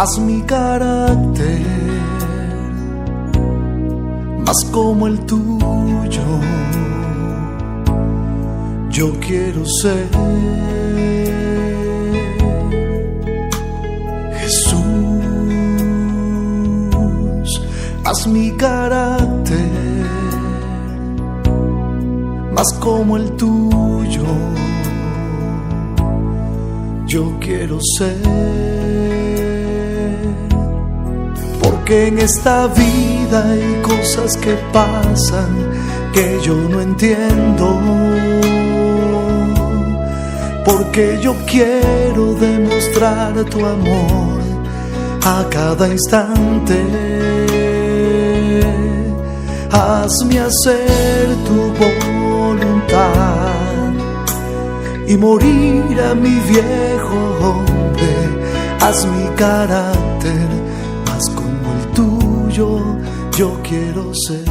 haz mi carácter más como el tuyo. Yo quiero ser Jesús, haz mi carácter más como el tuyo. Yo quiero ser, porque en esta vida hay cosas que pasan que yo no entiendo, porque yo quiero demostrar tu amor a cada instante. Hazme hacer tu voluntad y morir a mi viejo hombre. Haz mi carácter más como el tuyo. Yo quiero ser.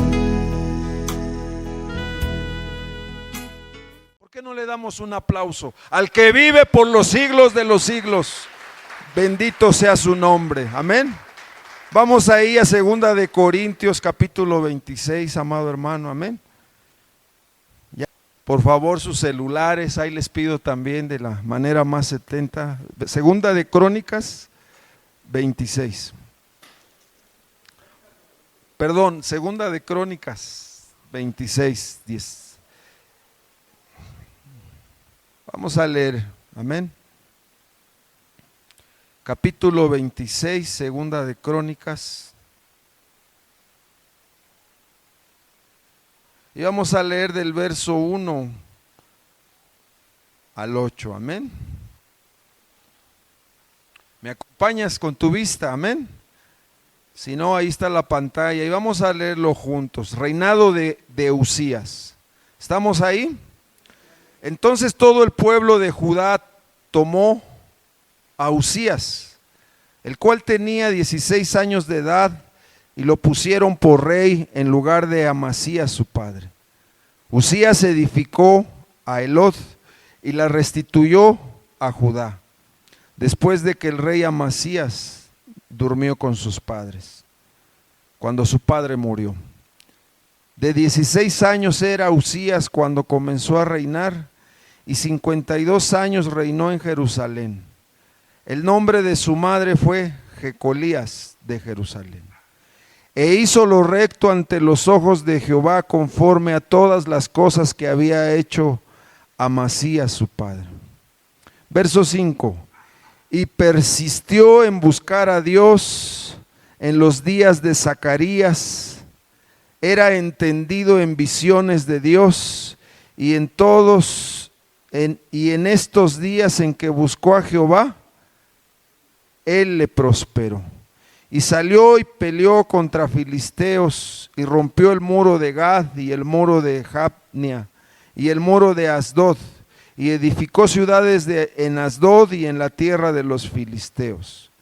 ¿Por qué no le damos un aplauso al que vive por los siglos de los siglos? Bendito sea su nombre. Amén. Vamos ahí a 2 de Corintios capítulo 26, amado hermano. Amén. Ya, por favor, sus celulares, ahí les pido también de la manera más 70. 2 de Crónicas 26. Perdón, 2 de Crónicas 26, 10. Vamos a leer, amén. Capítulo 26, 2 de Crónicas. Y vamos a leer del verso 1 al 8, amén. ¿Me acompañas con tu vista? Amén. Si no, ahí está la pantalla y vamos a leerlo juntos. Reinado de Usías. ¿Estamos ahí? Entonces todo el pueblo de Judá tomó a Usías, el cual tenía 16 años de edad, y lo pusieron por rey en lugar de Amasías su padre. Usías edificó a Elot y la restituyó a Judá, después de que el rey Amasías durmió con sus padres, cuando su padre murió. De 16 años era Usías cuando comenzó a reinar, y 52 años reinó en Jerusalén. El nombre de su madre fue Jecolías de Jerusalén. E hizo lo recto ante los ojos de Jehová, conforme a todas las cosas que había hecho Amasías su padre. Verso 5. Y persistió en buscar a Dios en los días de Zacarías. Era entendido en visiones de Dios, y en estos días en que buscó a Jehová, él le prosperó. Y salió y peleó contra filisteos, y rompió el muro de Gad, y el muro de Jabnia, y el muro de Asdod, y edificó ciudades en Asdod y en la tierra de los filisteos.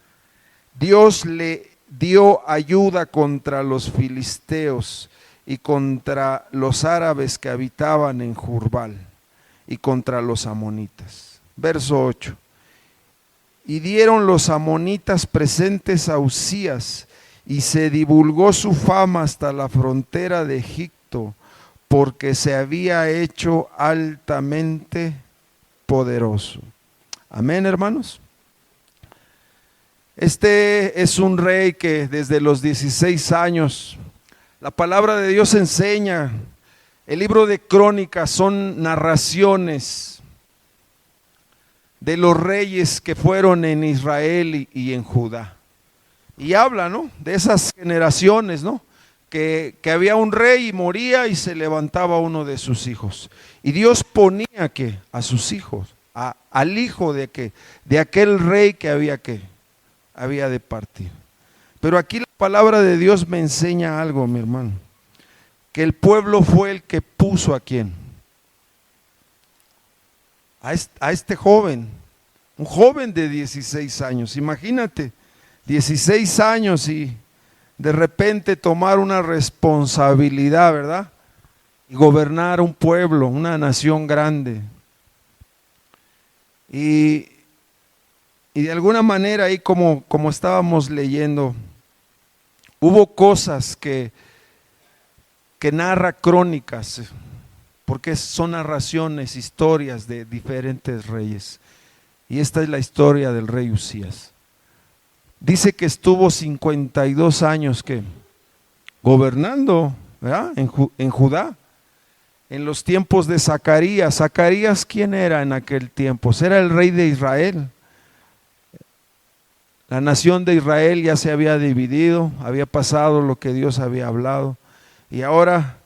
Dios le dio ayuda contra los filisteos y contra los árabes que habitaban en Jurbal, y contra los amonitas. Verso 8. Y dieron los amonitas presentes a Usías, y se divulgó su fama hasta la frontera de Egipto, porque se había hecho altamente poderoso. Amén, hermanos. Este es un rey que desde los 16 años, la palabra de Dios enseña, el libro de Crónicas son narraciones de los reyes que fueron en Israel y en Judá. Y habla, ¿no?, de esas generaciones, ¿no?, que había un rey y moría y se levantaba uno de sus hijos. Y Dios ponía a sus hijos, al hijo de aquel rey que había de partir. Pero aquí la palabra de Dios me enseña algo, mi hermano, que el pueblo fue el que puso a quién. A este joven, un joven de 16 años, imagínate, 16 años y de repente tomar una responsabilidad, ¿verdad? Y gobernar un pueblo, una nación grande. Y Y de alguna manera ahí como estábamos leyendo, hubo cosas que narra Crónicas, porque son narraciones, historias de diferentes reyes. Y esta es la historia del rey Usías. Dice que estuvo 52 años gobernando, ¿verdad? En Judá, en los tiempos de Zacarías. Zacarías, ¿quién era en aquel tiempo? Era el rey de Israel. La nación de Israel ya se había dividido, había pasado lo que Dios había hablado. Y ahora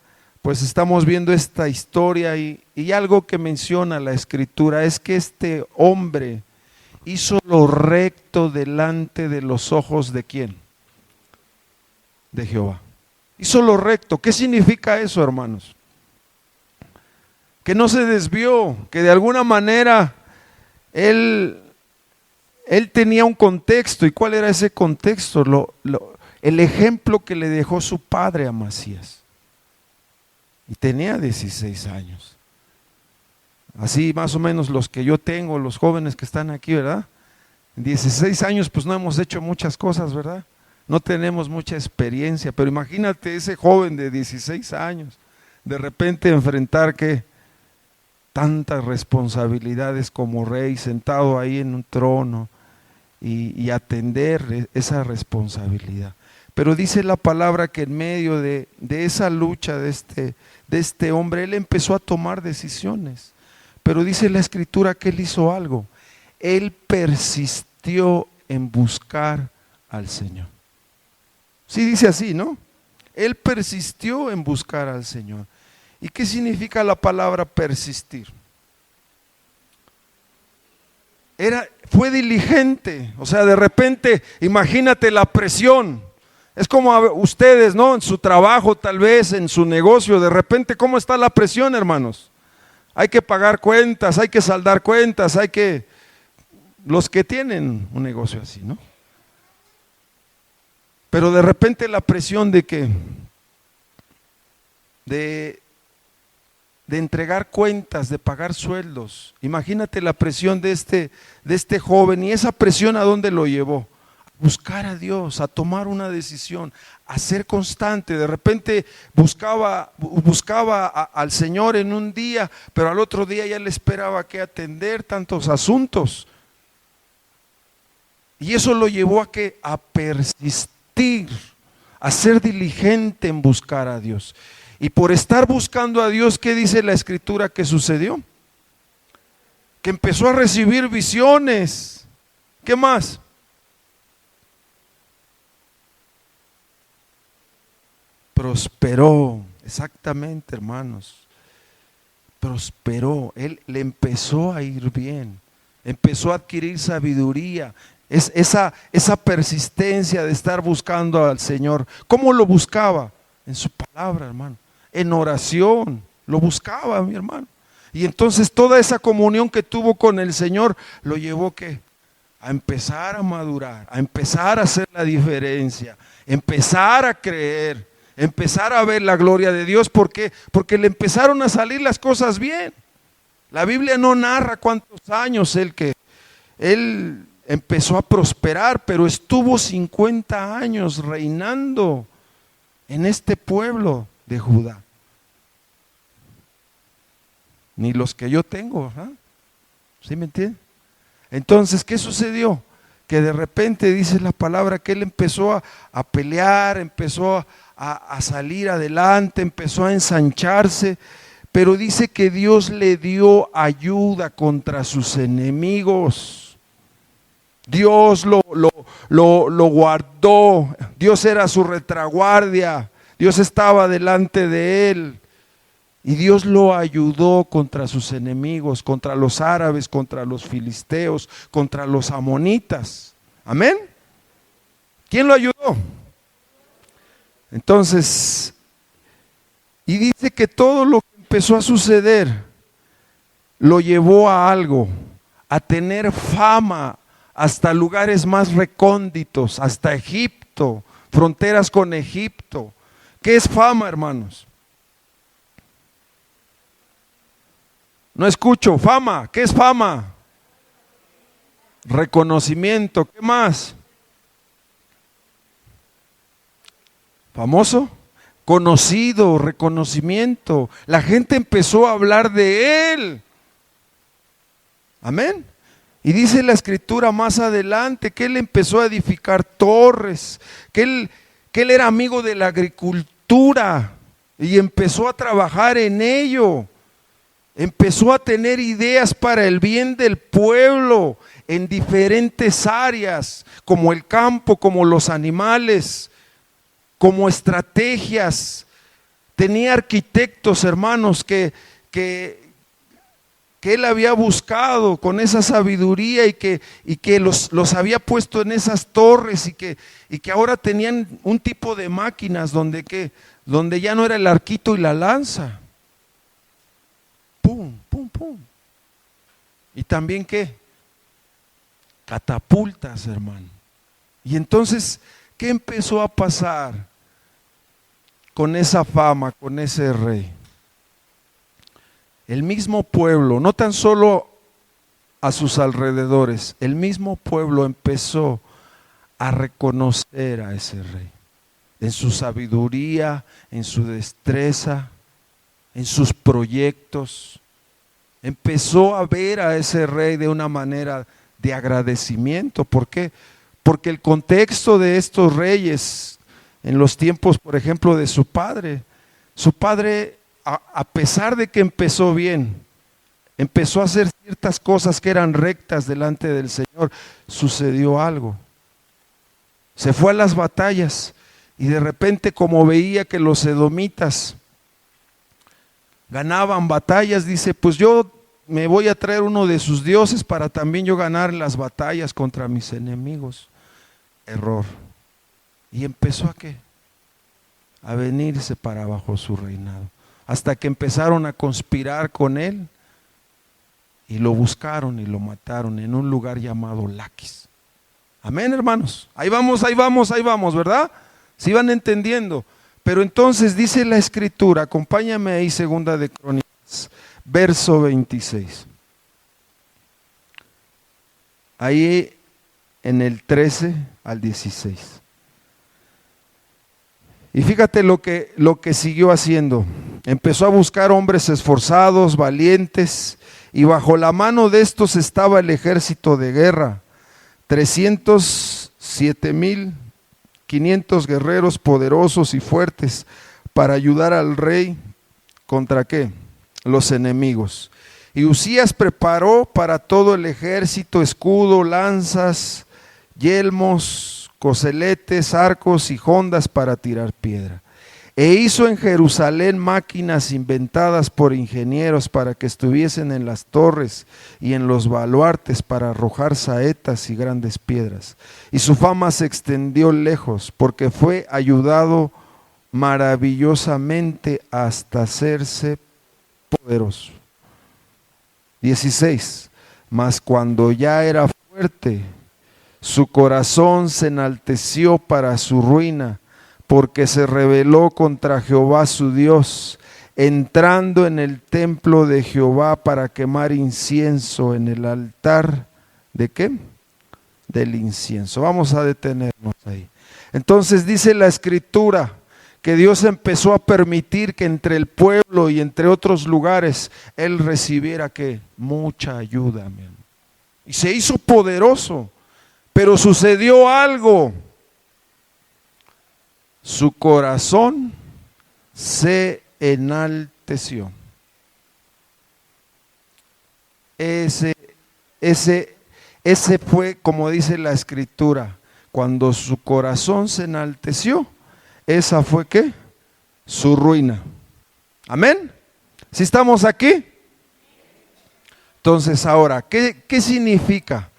pues estamos viendo esta historia y algo que menciona la Escritura es que este hombre hizo lo recto delante de los ojos ¿de quién? De Jehová. Hizo lo recto. ¿Qué significa eso, hermanos? Que no se desvió, que de alguna manera él tenía un contexto. ¿Y cuál era ese contexto? El ejemplo que le dejó su padre Amasías. Y tenía 16 años. Así más o menos los que yo tengo, los jóvenes que están aquí, ¿verdad? En 16 años pues no hemos hecho muchas cosas, ¿verdad? No tenemos mucha experiencia, pero imagínate ese joven de 16 años, de repente enfrentar tantas responsabilidades como rey, sentado ahí en un trono y atender esa responsabilidad. Pero dice la palabra que en medio de esa lucha de este hombre, él empezó a tomar decisiones. Pero dice la Escritura que él hizo algo. Él persistió en buscar al Señor. Sí dice así, ¿no? Él persistió en buscar al Señor. ¿Y qué significa la palabra persistir? Fue diligente. O sea, de repente, imagínate la presión. Es como ustedes, ¿no? En su trabajo, tal vez, en su negocio, de repente, ¿cómo está la presión, hermanos? Hay que pagar cuentas, hay que saldar cuentas, los que tienen un negocio así, ¿no? Pero de repente la presión de entregar cuentas, de pagar sueldos. Imagínate la presión de este joven, y esa presión ¿a dónde lo llevó? Buscar a Dios, a tomar una decisión, a ser constante. De repente buscaba al Señor en un día, pero al otro día ya le esperaba que atender tantos asuntos. Y eso lo llevó a persistir, a ser diligente en buscar a Dios. Y por estar buscando a Dios, ¿qué dice la Escritura que sucedió? Que empezó a recibir visiones. ¿Qué más? Prosperó, exactamente, hermanos. Prosperó, él le empezó a ir bien, empezó a adquirir sabiduría. Esa persistencia de estar buscando al Señor. ¿Cómo lo buscaba? En su palabra, hermano. En oración, lo buscaba, mi hermano. Y entonces toda esa comunión que tuvo con el Señor lo llevó a empezar a madurar, a empezar a hacer la diferencia, empezar a creer, empezar a ver la gloria de Dios. ¿Por qué? Porque le empezaron a salir las cosas bien. La Biblia no narra cuántos años él empezó a prosperar, pero estuvo 50 años reinando en este pueblo de Judá. Ni los que yo tengo, ¿eh? ¿Sí me entienden? Entonces, ¿qué sucedió? Que de repente dice la palabra que él empezó a pelear, empezó a salir adelante, empezó a ensancharse, pero dice que Dios le dio ayuda contra sus enemigos. Dios lo guardó, Dios era su retaguardia, Dios estaba delante de él. Y Dios lo ayudó contra sus enemigos, contra los árabes, contra los filisteos, contra los amonitas. Amén. ¿Quién lo ayudó? Entonces, y dice que todo lo que empezó a suceder lo llevó a algo, a tener fama hasta lugares más recónditos, hasta Egipto, fronteras con Egipto. ¿Qué es fama, hermanos? No escucho, fama, ¿qué es fama? reconocimiento. ¿Qué más? Famoso, conocido, reconocimiento. La gente empezó a hablar de él. Amén. Y dice la escritura más adelante que él empezó a edificar torres, que él era amigo de la agricultura y empezó a trabajar en ello. Empezó a tener ideas para el bien del pueblo en diferentes áreas, como el campo, como los animales, como estrategias. Tenía arquitectos, hermanos, que él había buscado con esa sabiduría y que los había puesto en esas torres y que ahora tenían un tipo de máquinas donde ya no era el arquito y la lanza. Pum, pum, pum. Y también ¿qué? Catapultas, hermano. Y entonces, ¿qué empezó a pasar con esa fama, con ese rey? El mismo pueblo, no tan solo a sus alrededores, el mismo pueblo empezó a reconocer a ese rey, en su sabiduría, en su destreza, en sus proyectos. Empezó a ver a ese rey de una manera de agradecimiento. ¿Por qué? Porque el contexto de estos reyes, en los tiempos, por ejemplo, de su padre, a pesar de que empezó bien, empezó a hacer ciertas cosas que eran rectas delante del Señor, sucedió algo. Se fue a las batallas y de repente, como veía que los edomitas ganaban batallas, dice, pues yo me voy a traer uno de sus dioses para también yo ganar las batallas contra mis enemigos. Error. Y empezó ¿a qué? A venirse para abajo su reinado. Hasta que empezaron a conspirar con él y lo buscaron y lo mataron en un lugar llamado Laquis. Amén, hermanos. Ahí vamos, ¿verdad? ¿Sí van entendiendo? Pero entonces dice la escritura, acompáñame ahí, segunda de Crónicas, verso 26. Ahí en el 13 al 16. Y fíjate lo que siguió haciendo. Empezó a buscar hombres esforzados, valientes, y bajo la mano de estos estaba el ejército de guerra, 307,500 guerreros poderosos y fuertes para ayudar al rey contra ¿qué? Los enemigos. Y Usías preparó para todo el ejército escudo, lanzas, yelmos, coseletes, arcos y hondas para tirar piedra. E hizo en Jerusalén máquinas inventadas por ingenieros para que estuviesen en las torres y en los baluartes para arrojar saetas y grandes piedras. Y su fama se extendió lejos porque fue ayudado maravillosamente hasta hacerse poderoso. 16. Mas cuando ya era fuerte, su corazón se enalteció para su ruina, porque se rebeló contra Jehová su Dios, entrando en el templo de Jehová para quemar incienso en el altar. ¿De qué? Del incienso. Vamos a detenernos ahí. Entonces dice la escritura que Dios empezó a permitir que entre el pueblo y entre otros lugares Él recibiera ¿qué? Mucha ayuda. Y se hizo poderoso, pero sucedió algo. Su corazón se enalteció. Ese fue, como dice la escritura, cuando su corazón se enalteció, esa fue ¿qué? Su ruina. Amén. ¿Sí estamos aquí? Entonces ahora, ¿qué significa?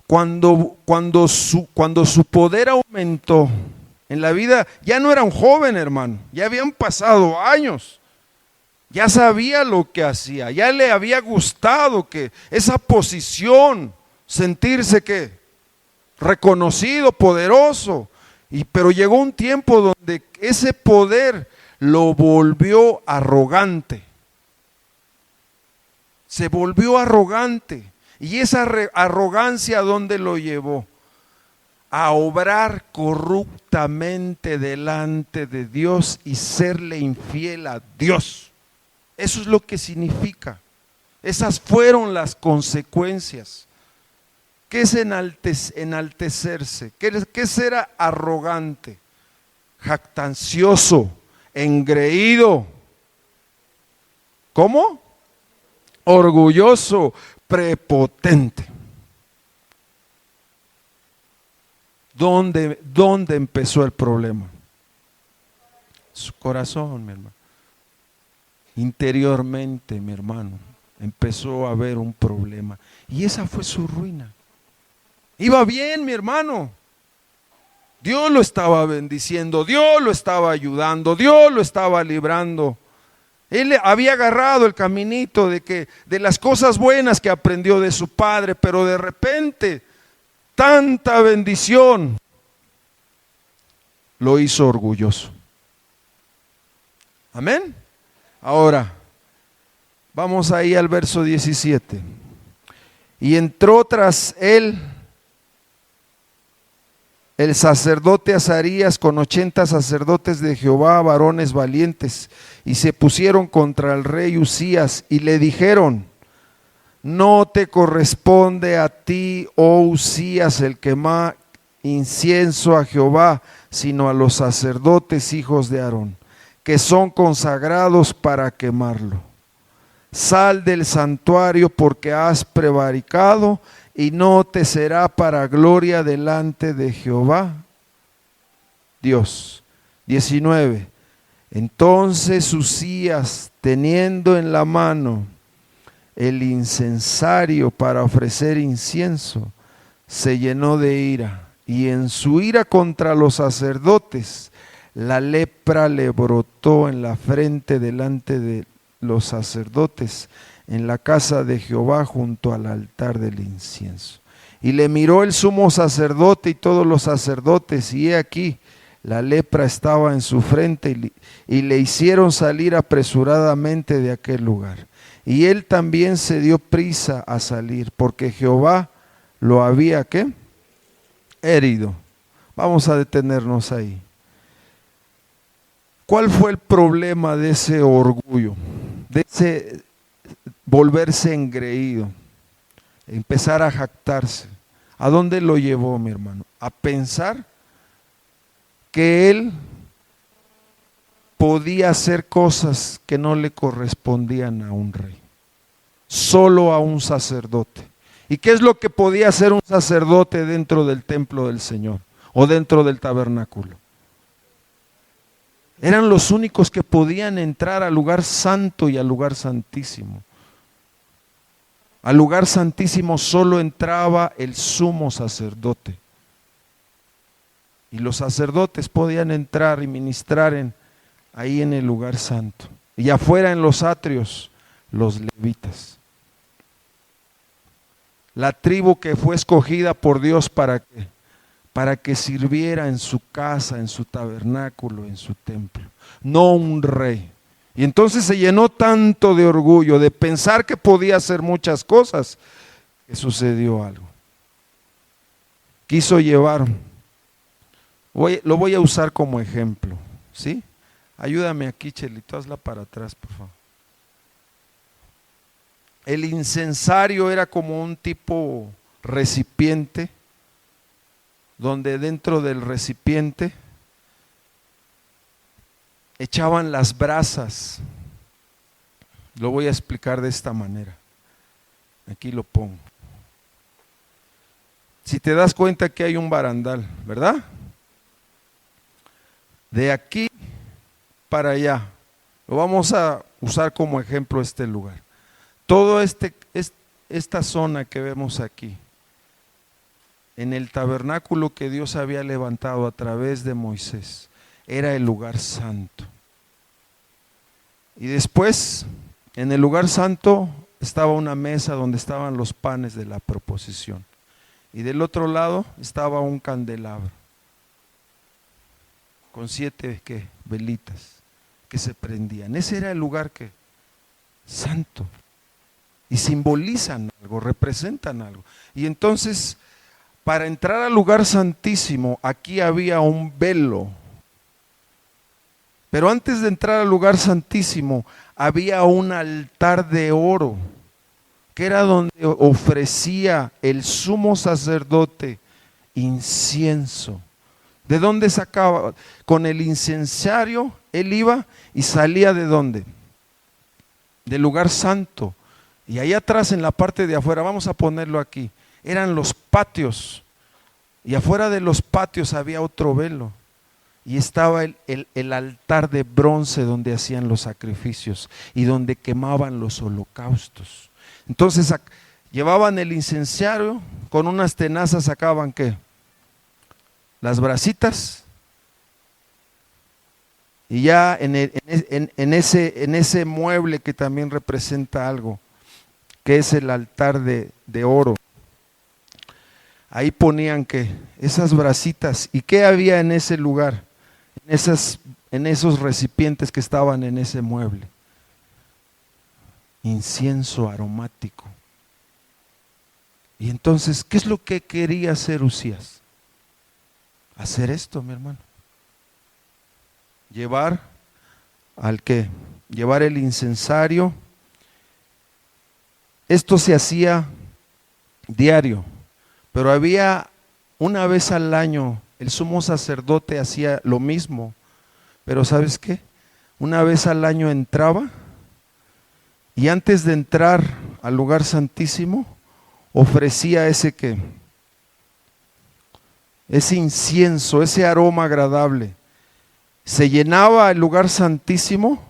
Cuando su poder aumentó en la vida, ya no era un joven, hermano, ya habían pasado años, ya sabía lo que hacía, ya le había gustado que esa posición, sentirse que reconocido, poderoso, pero llegó un tiempo donde ese poder lo volvió arrogante. Se volvió arrogante. Y esa arrogancia, ¿a dónde lo llevó? A obrar corruptamente delante de Dios y serle infiel a Dios. Eso es lo que significa. Esas fueron las consecuencias. ¿Qué es enaltecerse? ¿Qué es ser arrogante? Jactancioso, engreído. ¿Cómo? Orgulloso, prepotente. ¿Dónde empezó el problema? Su corazón, mi hermano. Interiormente, mi hermano, empezó a haber un problema. Y esa fue su ruina. Iba bien, mi hermano. Dios lo estaba bendiciendo, Dios lo estaba ayudando, Dios lo estaba librando. Él había agarrado el caminito de las cosas buenas que aprendió de su padre, pero de repente tanta bendición lo hizo orgulloso. Amén. Ahora, vamos ahí al verso 17. Y entró tras él el sacerdote Azarías con 80 sacerdotes de Jehová, varones valientes, y se pusieron contra el rey Usías y le dijeron: no te corresponde a ti, oh Usías, el quemar incienso a Jehová, sino a los sacerdotes hijos de Aarón, que son consagrados para quemarlo. Sal del santuario, porque has prevaricado, y no te será para gloria delante de Jehová Dios. 19. Entonces Usías, teniendo en la mano el incensario para ofrecer incienso, se llenó de ira, y en su ira contra los sacerdotes, la lepra le brotó en la frente delante de los sacerdotes, en la casa de Jehová junto al altar del incienso. Y le miró el sumo sacerdote y todos los sacerdotes, y he aquí, la lepra estaba en su frente, y le hicieron salir apresuradamente de aquel lugar. Y él también se dio prisa a salir, porque Jehová lo había, ¿qué? Herido. Vamos a detenernos ahí. ¿Cuál fue el problema de ese orgullo? De ese volverse engreído, empezar a jactarse. ¿A dónde lo llevó, mi hermano? A pensar que él podía hacer cosas que no le correspondían a un rey, solo a un sacerdote. ¿Y qué es lo que podía hacer un sacerdote dentro del templo del Señor o dentro del tabernáculo? Eran los únicos que podían entrar al lugar santo y al lugar santísimo. Al lugar santísimo solo entraba el sumo sacerdote. Y los sacerdotes podían entrar y ministrar ahí en el lugar santo. Y afuera en los atrios, los levitas. La tribu que fue escogida por Dios para que sirviera en su casa, en su tabernáculo, en su templo. No un rey. Y entonces se llenó tanto de orgullo, de pensar que podía hacer muchas cosas, que sucedió algo. Quiso llevar, lo voy a usar como ejemplo, ¿sí? Ayúdame aquí, Chelito, hazla para atrás, por favor. El incensario era como un tipo recipiente, donde dentro del recipiente echaban las brasas. Lo voy a explicar de esta manera. Aquí lo pongo. Si te das cuenta que hay un barandal, ¿verdad? De aquí para allá. Lo vamos a usar como ejemplo este lugar. Todo esta zona que vemos aquí, en el tabernáculo que Dios había levantado a través de Moisés, era el lugar santo. Y después, en el lugar santo, estaba una mesa donde estaban los panes de la proposición. Y del otro lado estaba un candelabro con 7 velitas que se prendían. Ese era el lugar santo. y simbolizan algo, representan algo. Y entonces, para entrar al lugar santísimo, aquí había un velo. Pero antes de entrar al lugar santísimo, había un altar de oro, que era donde ofrecía el sumo sacerdote incienso. ¿De dónde sacaba? Con el incensario él iba y salía ¿de dónde? Del lugar santo. Y ahí atrás en la parte de afuera, vamos a ponerlo aquí, eran los patios. Y afuera de los patios había otro velo. Y estaba el altar de bronce donde hacían los sacrificios y donde quemaban los holocaustos. Entonces llevaban el incensario, con unas tenazas sacaban ¿qué? Las brasitas. Y ya en ese mueble que también representa algo, que es el altar de oro, ahí ponían que esas brasitas. ¿Y qué había en ese lugar? En esos recipientes que estaban en ese mueble. Incienso aromático. Y entonces, ¿qué es lo que quería hacer Uzías? Hacer esto, mi hermano. Llevar el incensario. Esto se hacía diario, pero había una vez al año, el sumo sacerdote hacía lo mismo, pero ¿sabes qué? Una vez al año entraba y antes de entrar al lugar santísimo, ofrecía ese incienso, ese aroma agradable. Se llenaba el lugar santísimo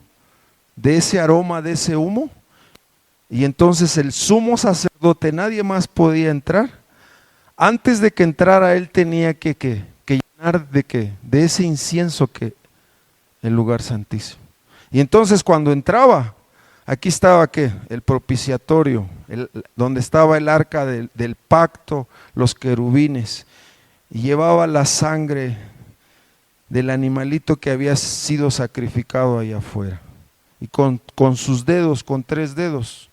de ese aroma, de ese humo, y entonces el sumo sacerdote, nadie más podía entrar. Antes de que entrara él tenía que llenar de ese incienso el lugar santísimo. Y entonces cuando entraba, aquí estaba el propiciatorio, donde estaba el arca del pacto, los querubines, y llevaba la sangre del animalito que había sido sacrificado allá afuera. Y con sus dedos, con 3 dedos,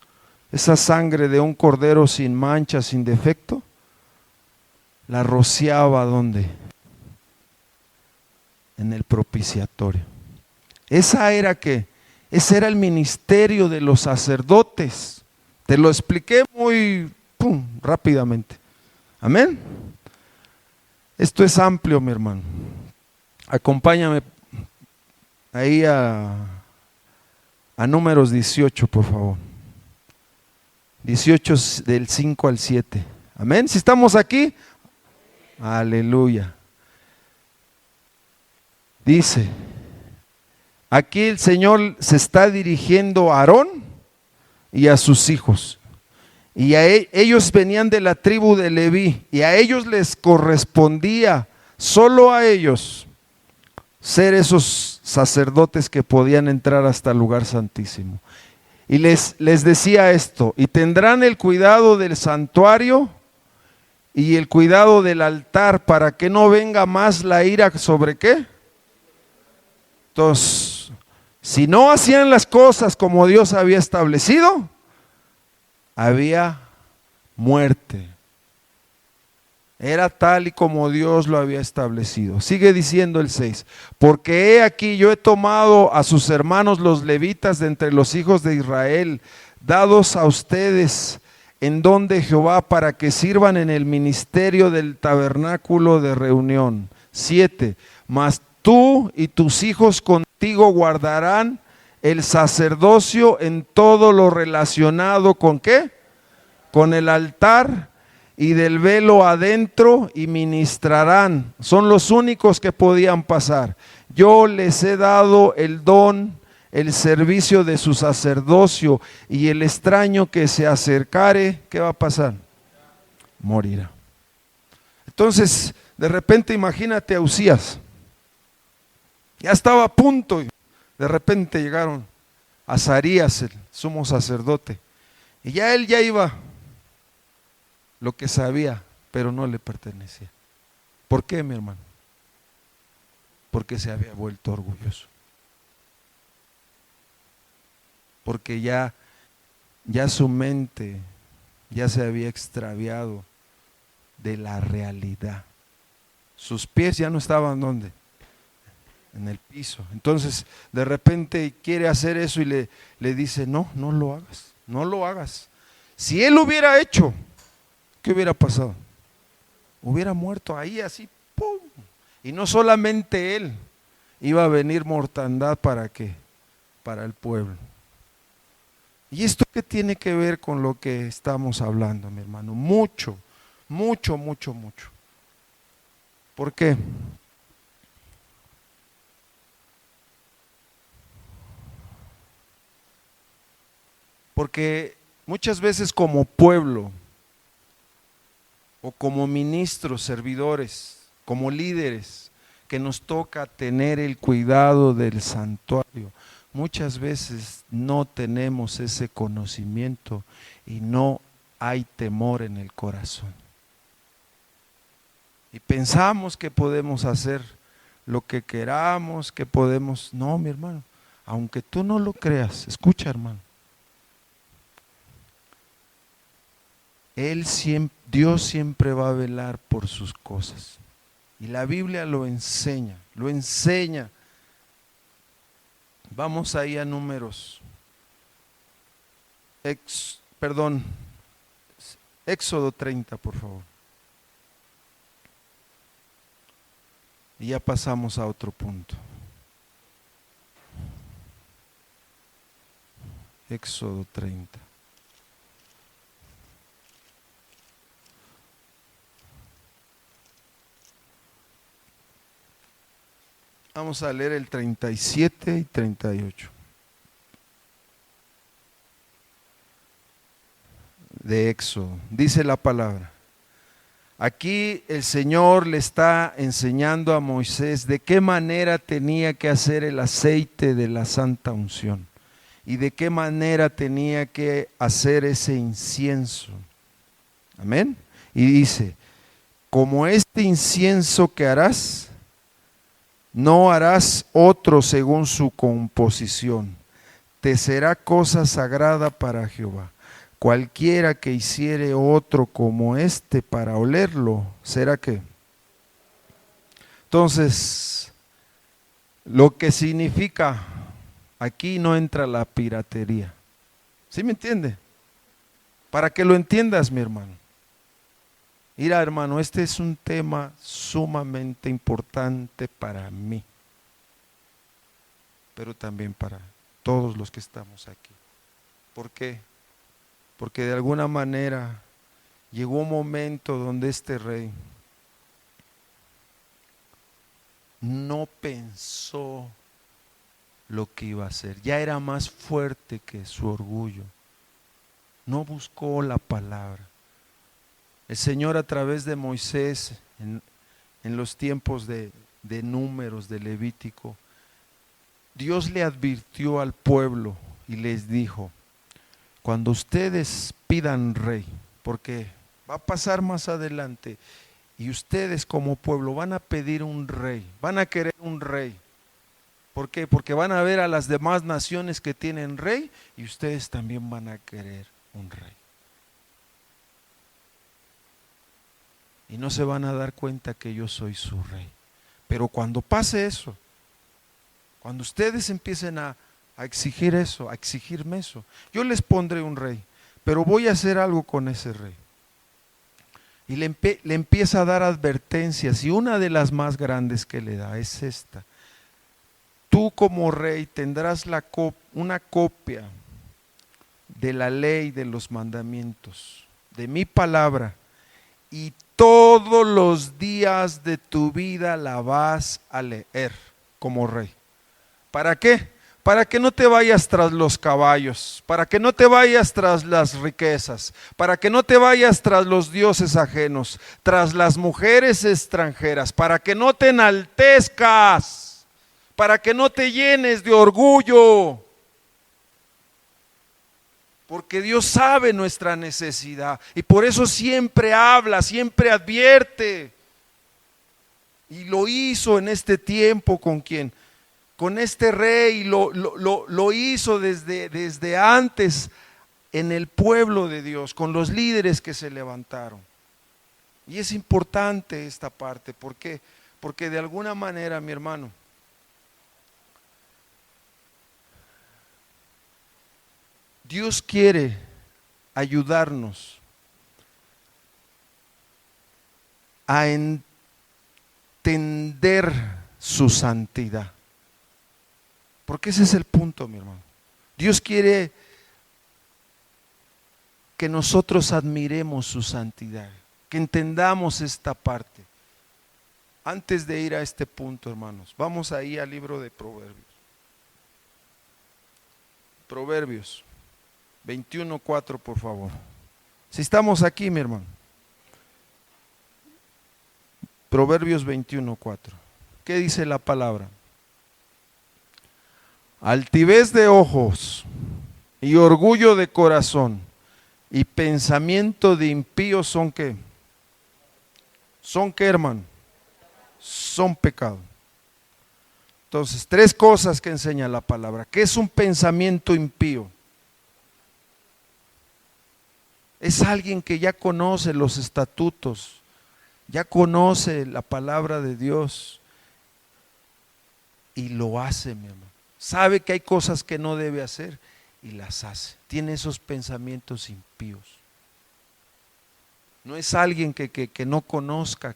esa sangre de un cordero sin mancha, sin defecto, la rociaba ¿dónde? En el propiciatorio. Ese era el ministerio de los sacerdotes. Te lo expliqué muy rápidamente. Amén. Esto es amplio, mi hermano. Acompáñame ahí a Números 18, por favor. 18 del 5 al 7. Amén. Si estamos aquí, aleluya. Dice, aquí el Señor se está dirigiendo a Aarón y a sus hijos. Y ellos venían de la tribu de Leví, y a ellos les correspondía, solo a ellos, ser esos sacerdotes que podían entrar hasta el lugar santísimo. Y les decía esto: y tendrán el cuidado del santuario y el cuidado del altar, para que no venga más la ira sobre ¿qué? Entonces, si no hacían las cosas como Dios había establecido, había muerte. Era tal y como Dios lo había establecido. Sigue diciendo el 6, porque he aquí yo he tomado a sus hermanos los levitas de entre los hijos de Israel, dados a ustedes en don de Jehová, para que sirvan en el ministerio del tabernáculo de reunión. 7, mas tú y tus hijos contigo guardarán el sacerdocio en todo lo relacionado con ¿qué? Con el altar y del velo adentro, y ministrarán. Son los únicos que podían pasar. Yo les he dado el don, el servicio de su sacerdocio, y el extraño que se acercare, ¿qué va a pasar? Morirá. Entonces, de repente imagínate a Uzías. Ya estaba a punto, y de repente llegaron a Azarías, el sumo sacerdote, y ya él ya iba lo que sabía, pero no le pertenecía. ¿Por qué, mi hermano? Porque se había vuelto orgulloso. Porque ya ya su mente ya se había extraviado de la realidad. Sus pies ya no estaban ¿dónde? En el piso. Entonces de repente quiere hacer eso y le dice, no, no lo hagas, no lo hagas. Si él lo hubiera hecho, ¿qué hubiera pasado? Hubiera muerto ahí así, ¡pum! Y no solamente él, iba a venir mortandad ¿para qué? Para el pueblo. ¿Y esto qué tiene que ver con lo que estamos hablando, mi hermano? Mucho, mucho, mucho, mucho. ¿Por qué? Porque muchas veces como pueblo, o como ministros, servidores, como líderes, que nos toca tener el cuidado del santuario, muchas veces no tenemos ese conocimiento y no hay temor en el corazón. Y pensamos que podemos hacer lo que queramos, que podemos... No, mi hermano, aunque tú no lo creas, escucha, hermano. Dios siempre va a velar por sus cosas. Y la Biblia lo enseña, lo enseña. Vamos ahí a Números. Éxodo 30, por favor. Y ya pasamos a otro punto. Éxodo 30. Vamos a leer el 37 y 38. De Éxodo. Dice la palabra. Aquí el Señor le está enseñando a Moisés de qué manera tenía que hacer el aceite de la santa unción y de qué manera tenía que hacer ese incienso. Amén. Y dice, como este incienso que harás, no harás otro según su composición. Te será cosa sagrada para Jehová. Cualquiera que hiciere otro como este para olerlo, ¿será qué? Entonces, lo que significa, aquí no entra la piratería. ¿Sí me entiende? Para que lo entiendas, mi hermano. Mira, hermano, este es un tema sumamente importante para mí, pero también para todos los que estamos aquí. ¿Por qué? Porque de alguna manera llegó un momento donde este rey no pensó lo que iba a hacer, ya era más fuerte que su orgullo, no buscó la palabra. El Señor a través de Moisés en los tiempos de Números, de Levítico, Dios le advirtió al pueblo y les dijo, cuando ustedes pidan rey, porque va a pasar más adelante, y ustedes como pueblo van a pedir un rey, van a querer un rey. ¿Por qué? Porque van a ver a las demás naciones que tienen rey y ustedes también van a querer un rey. Y no se van a dar cuenta que yo soy su rey. Pero cuando pase eso, cuando ustedes empiecen a exigir eso, a exigirme eso, yo les pondré un rey, pero voy a hacer algo con ese rey. Y le empieza a dar advertencias, y una de las más grandes que le da es esta. Tú como rey tendrás una copia de la ley, de los mandamientos, de mi palabra, y todos los días de tu vida la vas a leer como rey. ¿Para qué? Para que no te vayas tras los caballos, para que no te vayas tras las riquezas, para que no te vayas tras los dioses ajenos, tras las mujeres extranjeras, para que no te enaltezcas, para que no te llenes de orgullo. Porque Dios sabe nuestra necesidad y por eso siempre habla, siempre advierte. Y lo hizo en este tiempo ¿con quién? Con este rey, lo hizo desde antes en el pueblo de Dios, con los líderes que se levantaron. Y es importante esta parte. ¿Por qué? Porque de alguna manera, mi hermano, Dios quiere ayudarnos a entender su santidad. Porque ese es el punto, mi hermano. Dios quiere que nosotros admiremos su santidad, que entendamos esta parte. Antes de ir a este punto, hermanos, vamos ahí al libro de Proverbios. Proverbios 21:4, por favor. Si estamos aquí, mi hermano. Proverbios 21:4. ¿Qué dice la palabra? Altivez de ojos y orgullo de corazón y pensamiento de impíos son ¿qué? ¿Son qué, hermano? Son pecado. Entonces, tres cosas que enseña la palabra. ¿Qué es un pensamiento impío? Es alguien que ya conoce los estatutos, ya conoce la palabra de Dios y lo hace, mi hermano. Sabe que hay cosas que no debe hacer y las hace. Tiene esos pensamientos impíos. No es alguien que no conozca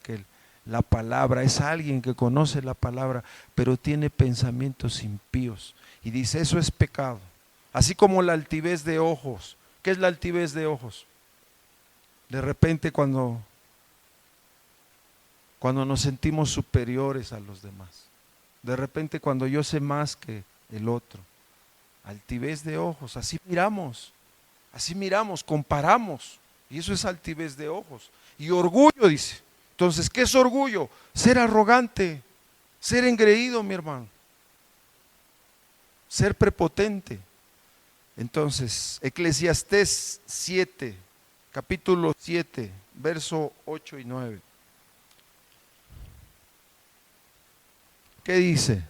la palabra, es alguien que conoce la palabra, pero tiene pensamientos impíos. Y dice, eso es pecado. Así como la altivez de ojos. ¿Qué es la altivez de ojos? De repente cuando nos sentimos superiores a los demás. De repente cuando yo sé más que el otro. Altivez de ojos, así miramos, comparamos. Y eso es altivez de ojos. Y orgullo, dice. Entonces, ¿qué es orgullo? Ser arrogante, ser engreído, mi hermano. Ser prepotente. Entonces, Eclesiastés 7, capítulo 7, verso 8 y 9. ¿Qué dice?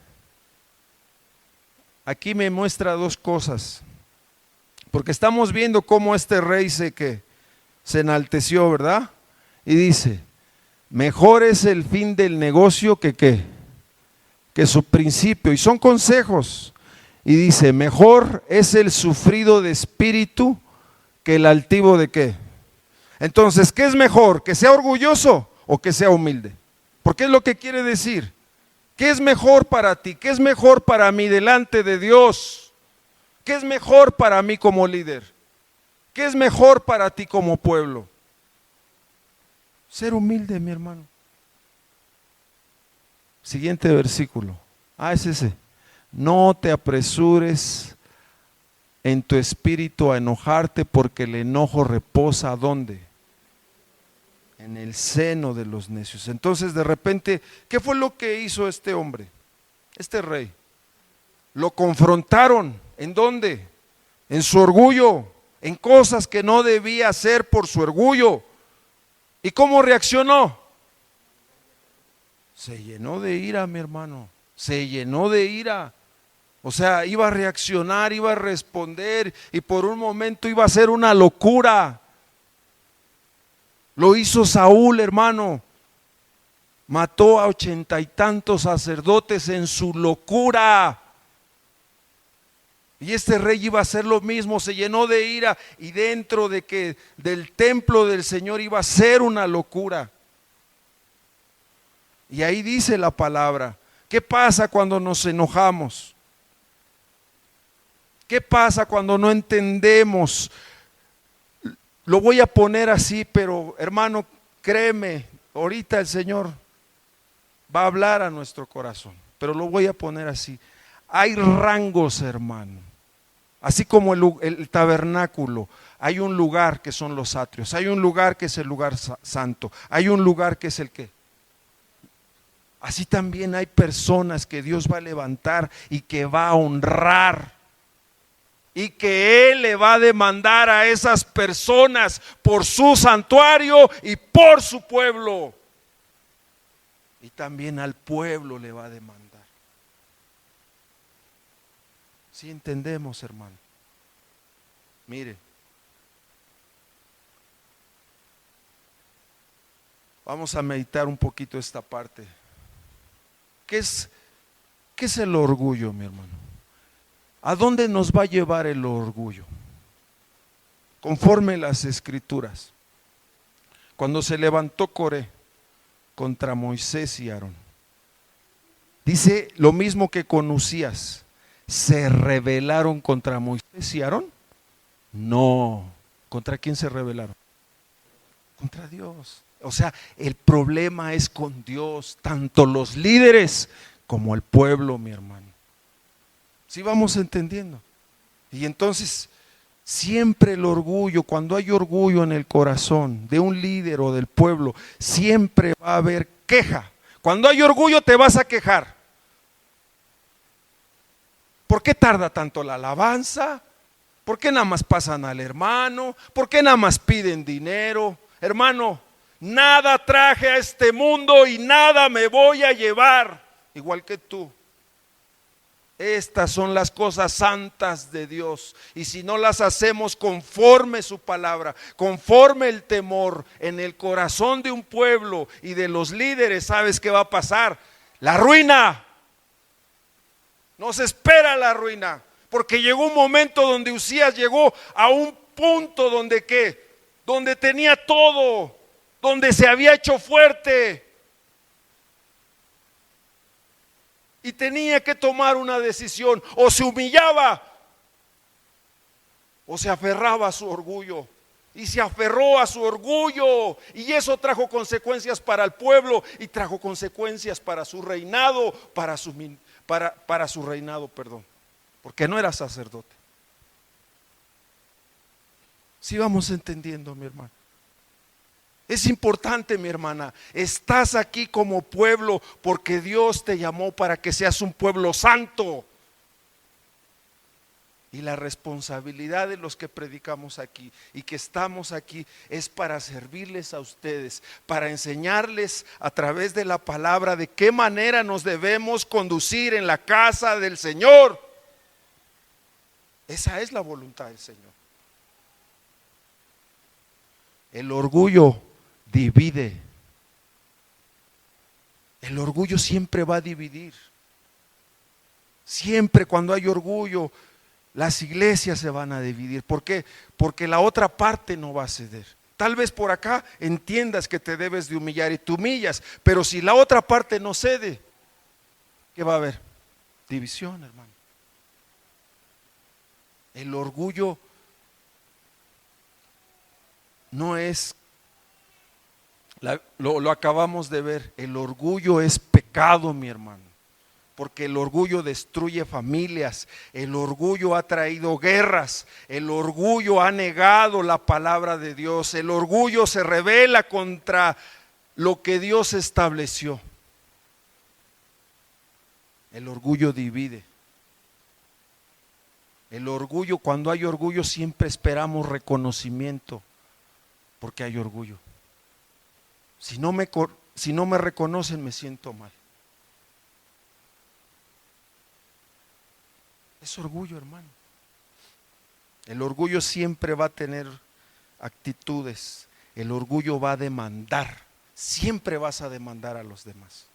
Aquí me muestra dos cosas. Porque estamos viendo cómo este rey se enalteció, ¿verdad? Y dice, mejor es el fin del negocio que su principio. Y son consejos. Y dice, mejor es el sufrido de espíritu que el altivo de ¿qué? Entonces, ¿qué es mejor? ¿Que sea orgulloso o que sea humilde? Porque es lo que quiere decir. ¿Qué es mejor para ti? ¿Qué es mejor para mí delante de Dios? ¿Qué es mejor para mí como líder? ¿Qué es mejor para ti como pueblo? Ser humilde, mi hermano. Siguiente versículo. Es ese. No te apresures en tu espíritu a enojarte, porque el enojo reposa ¿dónde? En el seno de los necios. Entonces de repente, ¿qué fue lo que hizo este hombre? Este rey. Lo confrontaron. ¿En dónde? En su orgullo, en cosas que no debía hacer por su orgullo. ¿Y cómo reaccionó? Se llenó de ira, mi hermano. Se llenó de ira. O sea, iba a reaccionar, iba a responder y por un momento iba a ser una locura. Lo hizo Saúl, hermano. Mató a 80 y tantos sacerdotes en su locura. Y este rey iba a hacer lo mismo, se llenó de ira y dentro del templo del Señor iba a ser una locura. Y ahí dice la palabra, ¿qué pasa cuando nos enojamos? ¿Qué pasa cuando no entendemos? Lo voy a poner así, pero hermano, créeme, ahorita el Señor va a hablar a nuestro corazón, pero lo voy a poner así. Hay rangos, hermano. Así como el tabernáculo, hay un lugar que son los atrios, hay un lugar que es el lugar santo, hay un lugar que es el qué. Así también hay personas que Dios va a levantar y que va a honrar. Y que Él le va a demandar a esas personas por su santuario y por su pueblo. Y también al pueblo le va a demandar. ¿Sí entendemos, hermano? Mire, Vamos a meditar un poquito esta parte. ¿Qué es el orgullo, mi hermano? ¿A dónde nos va a llevar el orgullo? Conforme las Escrituras, cuando se levantó Coré contra Moisés y Aarón, dice lo mismo que con Usías. ¿Se rebelaron contra Moisés y Aarón? No. ¿Contra quién se rebelaron? Contra Dios. O sea, el problema es con Dios, tanto los líderes como el pueblo, mi hermano. ¿Sí vamos entendiendo? Y entonces, siempre el orgullo, cuando hay orgullo en el corazón de un líder o del pueblo, siempre va a haber queja. Cuando hay orgullo te vas a quejar. ¿Por qué tarda tanto la alabanza? ¿Por qué nada más pasan al hermano? ¿Por qué nada más piden dinero? Hermano, nada traje a este mundo y nada me voy a llevar, igual que tú. Estas son las cosas santas de Dios, y si no las hacemos conforme su palabra, conforme el temor en el corazón de un pueblo y de los líderes, ¿sabes qué va a pasar? La ruina. Nos espera la ruina, porque llegó un momento donde Usías llegó a un punto donde ¿qué? Donde tenía todo, donde se había hecho fuerte y tenía que tomar una decisión: o se humillaba o se aferraba a su orgullo. Y se aferró a su orgullo, y eso trajo consecuencias para el pueblo y trajo consecuencias para su reinado, para su reinado, perdón, porque no era sacerdote. ¿Sí vamos entendiendo, mi hermano? Es importante, mi hermana, estás aquí como pueblo porque Dios te llamó para que seas un pueblo santo. Y la responsabilidad de los que predicamos aquí y que estamos aquí es para servirles a ustedes, para enseñarles a través de la palabra de qué manera nos debemos conducir en la casa del Señor. Esa es la voluntad del Señor. El orgullo divide. El orgullo siempre va a dividir. Siempre cuando hay orgullo, las iglesias se van a dividir. ¿Por qué? Porque la otra parte no va a ceder. Tal vez por acá entiendas que te debes de humillar y te humillas, pero si la otra parte no cede, ¿qué va a haber? División, hermano. El orgullo no es, lo acabamos de ver, el orgullo es pecado, mi hermano. Porque el orgullo destruye familias, el orgullo ha traído guerras, el orgullo ha negado la palabra de Dios, el orgullo se rebela contra lo que Dios estableció. El orgullo divide. El orgullo, cuando hay orgullo siempre esperamos reconocimiento, porque hay orgullo. Si no me reconocen, me siento mal. Es orgullo, hermano. El orgullo siempre va a tener actitudes. El orgullo va a demandar. Siempre vas a demandar a los demás.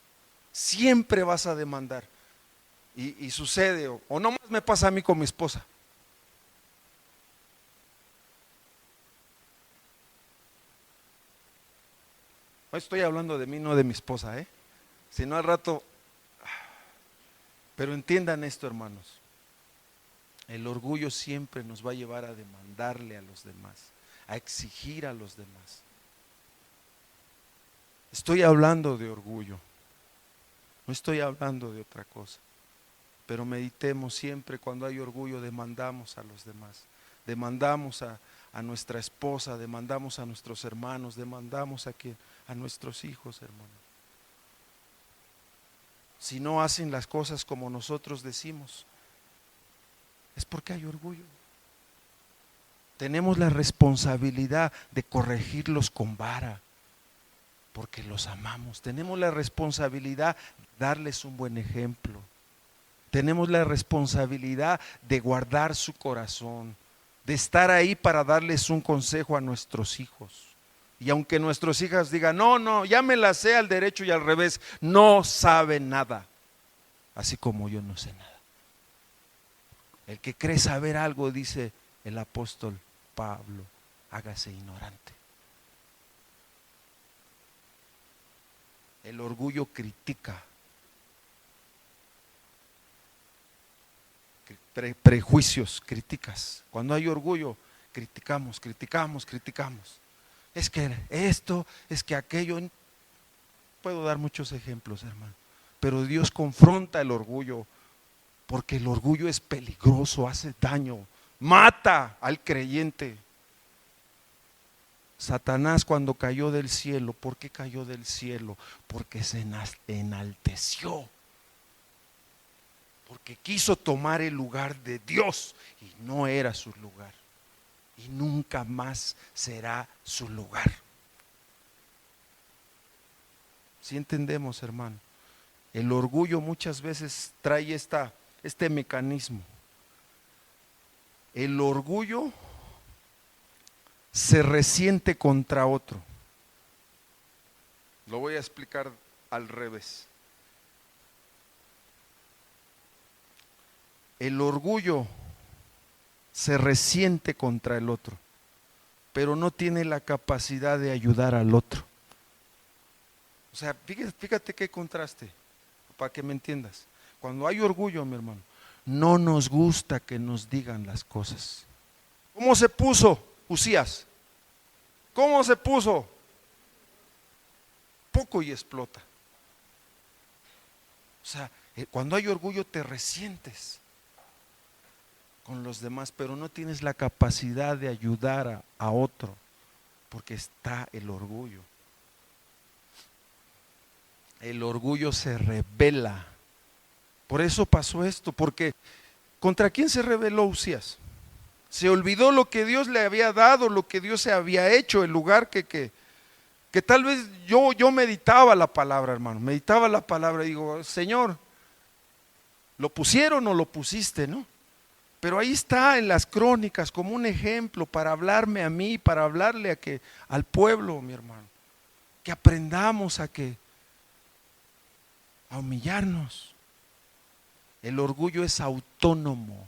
Siempre vas a demandar. Y sucede, o no más me pasa a mí con mi esposa. No estoy hablando de mí, no de mi esposa, si no al rato. Pero entiendan esto, hermanos. El orgullo siempre nos va a llevar a demandarle a los demás, a exigir a los demás. Estoy hablando de orgullo, no estoy hablando de otra cosa. Pero meditemos siempre: cuando hay orgullo demandamos a los demás, demandamos a nuestra esposa, demandamos a nuestros hermanos, demandamos a nuestros hijos, hermano. Si no hacen las cosas como nosotros decimos, es porque hay orgullo. Tenemos la responsabilidad de corregirlos con vara, porque los amamos. Tenemos la responsabilidad de darles un buen ejemplo. Tenemos la responsabilidad de guardar su corazón, de estar ahí para darles un consejo a nuestros hijos. Y aunque nuestros hijas digan, no, no, ya me la sé al derecho y al revés, no sabe nada, así como yo no sé nada. El que cree saber algo, dice el apóstol Pablo, hágase ignorante. El orgullo critica, prejuicios, criticas. Cuando hay orgullo, criticamos. Es que esto, es que aquello. Puedo dar muchos ejemplos, hermano. Pero Dios confronta el orgullo, porque el orgullo es peligroso, hace daño, mata al creyente. Satanás cuando cayó del cielo, ¿por qué cayó del cielo? Porque se enalteció. Porque quiso tomar el lugar de Dios y no era su lugar. Y nunca más será su lugar. ¿Sí entendemos, hermano? El orgullo muchas veces trae este mecanismo. El orgullo se resiente contra otro. Lo voy a explicar al revés. El orgullo se resiente contra el otro, pero no tiene la capacidad de ayudar al otro. O sea, fíjate qué contraste, para que me entiendas. Cuando hay orgullo, mi hermano, no nos gusta que nos digan las cosas. ¿Cómo se puso Usías? ¿Cómo se puso? Poco y explota. O sea, cuando hay orgullo te resientes con los demás, pero no tienes la capacidad de ayudar a otro, porque está el orgullo. El orgullo se rebela. Por eso pasó esto, porque ¿contra quién se rebeló Usías? Se olvidó lo que Dios le había dado, lo que Dios se había hecho, el lugar que tal vez yo meditaba la palabra, hermano, meditaba la palabra y digo, Señor, ¿lo pusieron o lo pusiste, no? Pero ahí está en las crónicas como un ejemplo para hablarme a mí, para hablarle al pueblo, mi hermano, que aprendamos a humillarnos. El orgullo es autónomo.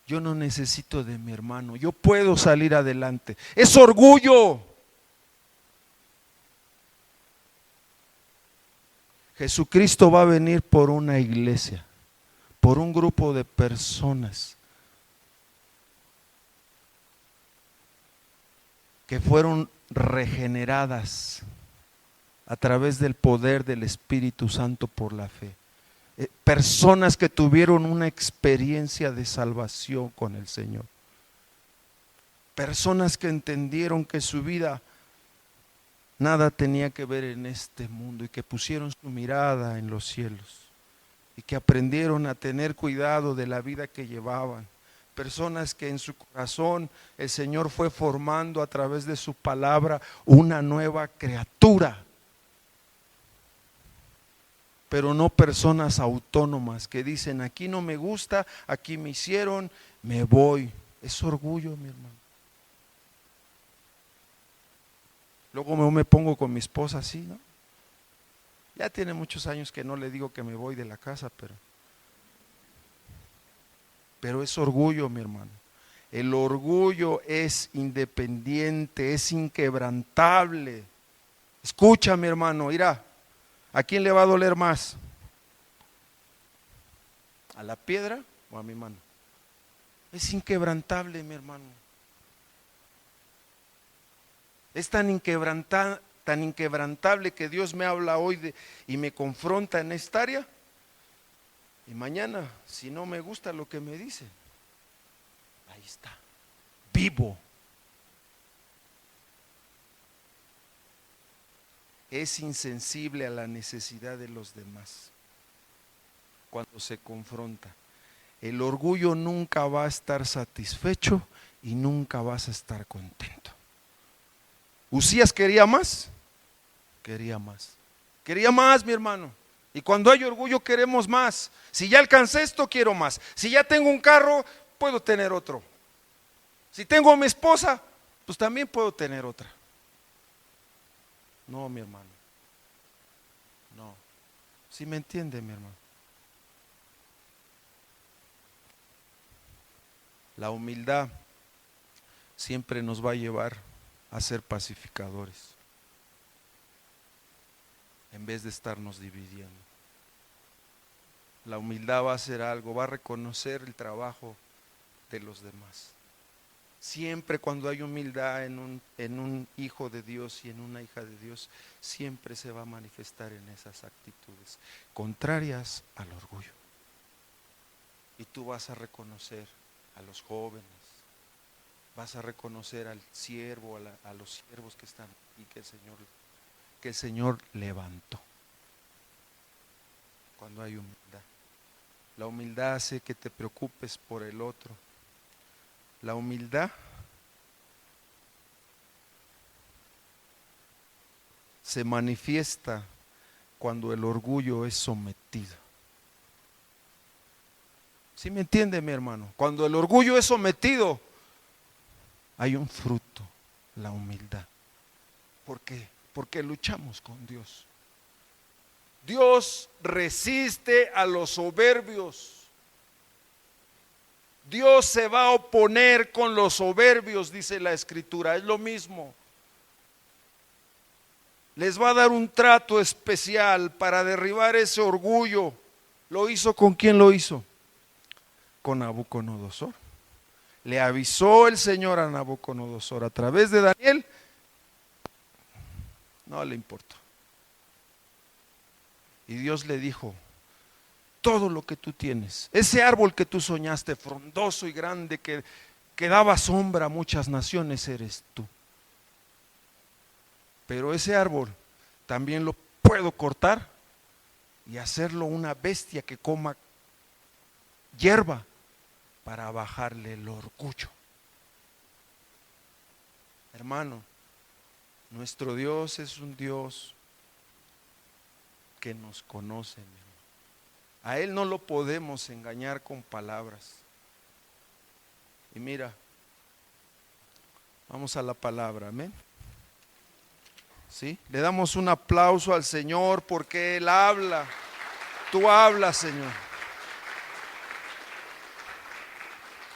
Yo no necesito de mi hermano, yo puedo salir adelante. Es orgullo. Jesucristo va a venir por una iglesia, por un grupo de personas que fueron regeneradas a través del poder del Espíritu Santo por la fe. Personas que tuvieron una experiencia de salvación con el Señor. Personas que entendieron que su vida nada tenía que ver en este mundo y que pusieron su mirada en los cielos y que aprendieron a tener cuidado de la vida que llevaban. Personas que en su corazón el Señor fue formando a través de su palabra una nueva criatura. Pero no personas autónomas que dicen, aquí no me gusta, aquí me hicieron, me voy. Es orgullo, mi hermano. Luego me pongo con mi esposa así, ¿no? Ya tiene muchos años que no le digo que me voy de la casa, pero es orgullo, mi hermano. El orgullo es independiente, es inquebrantable. Escucha, mi hermano, irá. ¿A quién le va a doler más? ¿A la piedra o a mi mano? Es inquebrantable, mi hermano. Es tan inquebrantable que Dios me habla hoy y me confronta en esta área. Y mañana, si no me gusta lo que me dice, ahí está, vivo. Es insensible a la necesidad de los demás cuando se confronta. El orgullo nunca va a estar satisfecho y nunca vas a estar contento. Usías quería más, quería más, mi hermano. Y cuando hay orgullo queremos más. Si ya alcancé esto, quiero más. Si ya tengo un carro, puedo tener otro. Si tengo a mi esposa, pues también puedo tener otra. No, mi hermano. No. ¿Sí me entiende, mi hermano? La humildad siempre nos va a llevar a ser pacificadores, en vez de estarnos dividiendo. La humildad va a hacer algo, va a reconocer el trabajo de los demás. Siempre cuando hay humildad en un hijo de Dios y en una hija de Dios, siempre se va a manifestar en esas actitudes contrarias al orgullo. Y tú vas a reconocer a los jóvenes, vas a reconocer al siervo, a los siervos que están y que el Señor levantó. Cuando hay humildad. La humildad hace que te preocupes por el otro. La humildad se manifiesta cuando el orgullo es sometido. ¿Sí me entiende, mi hermano? Cuando el orgullo es sometido, hay un fruto, la humildad. ¿Por qué? Porque luchamos con Dios. Dios resiste a los soberbios. Dios se va a oponer con los soberbios, dice la Escritura. Es lo mismo. Les va a dar un trato especial para derribar ese orgullo. ¿Lo hizo con quién lo hizo? Con Nabucodonosor. Le avisó el Señor a Nabucodonosor a través de Daniel. No le importó. Y Dios le dijo: todo lo que tú tienes, ese árbol que tú soñaste, frondoso y grande, que daba sombra a muchas naciones, eres tú. Pero ese árbol también lo puedo cortar y hacerlo una bestia que coma hierba para bajarle el orgullo. Hermano, nuestro Dios es un Dios que nos conoce. A Él no lo podemos engañar con palabras. Y mira, vamos a la palabra, amén. ¿Sí? Le damos un aplauso al Señor porque Él habla. Tú hablas, Señor.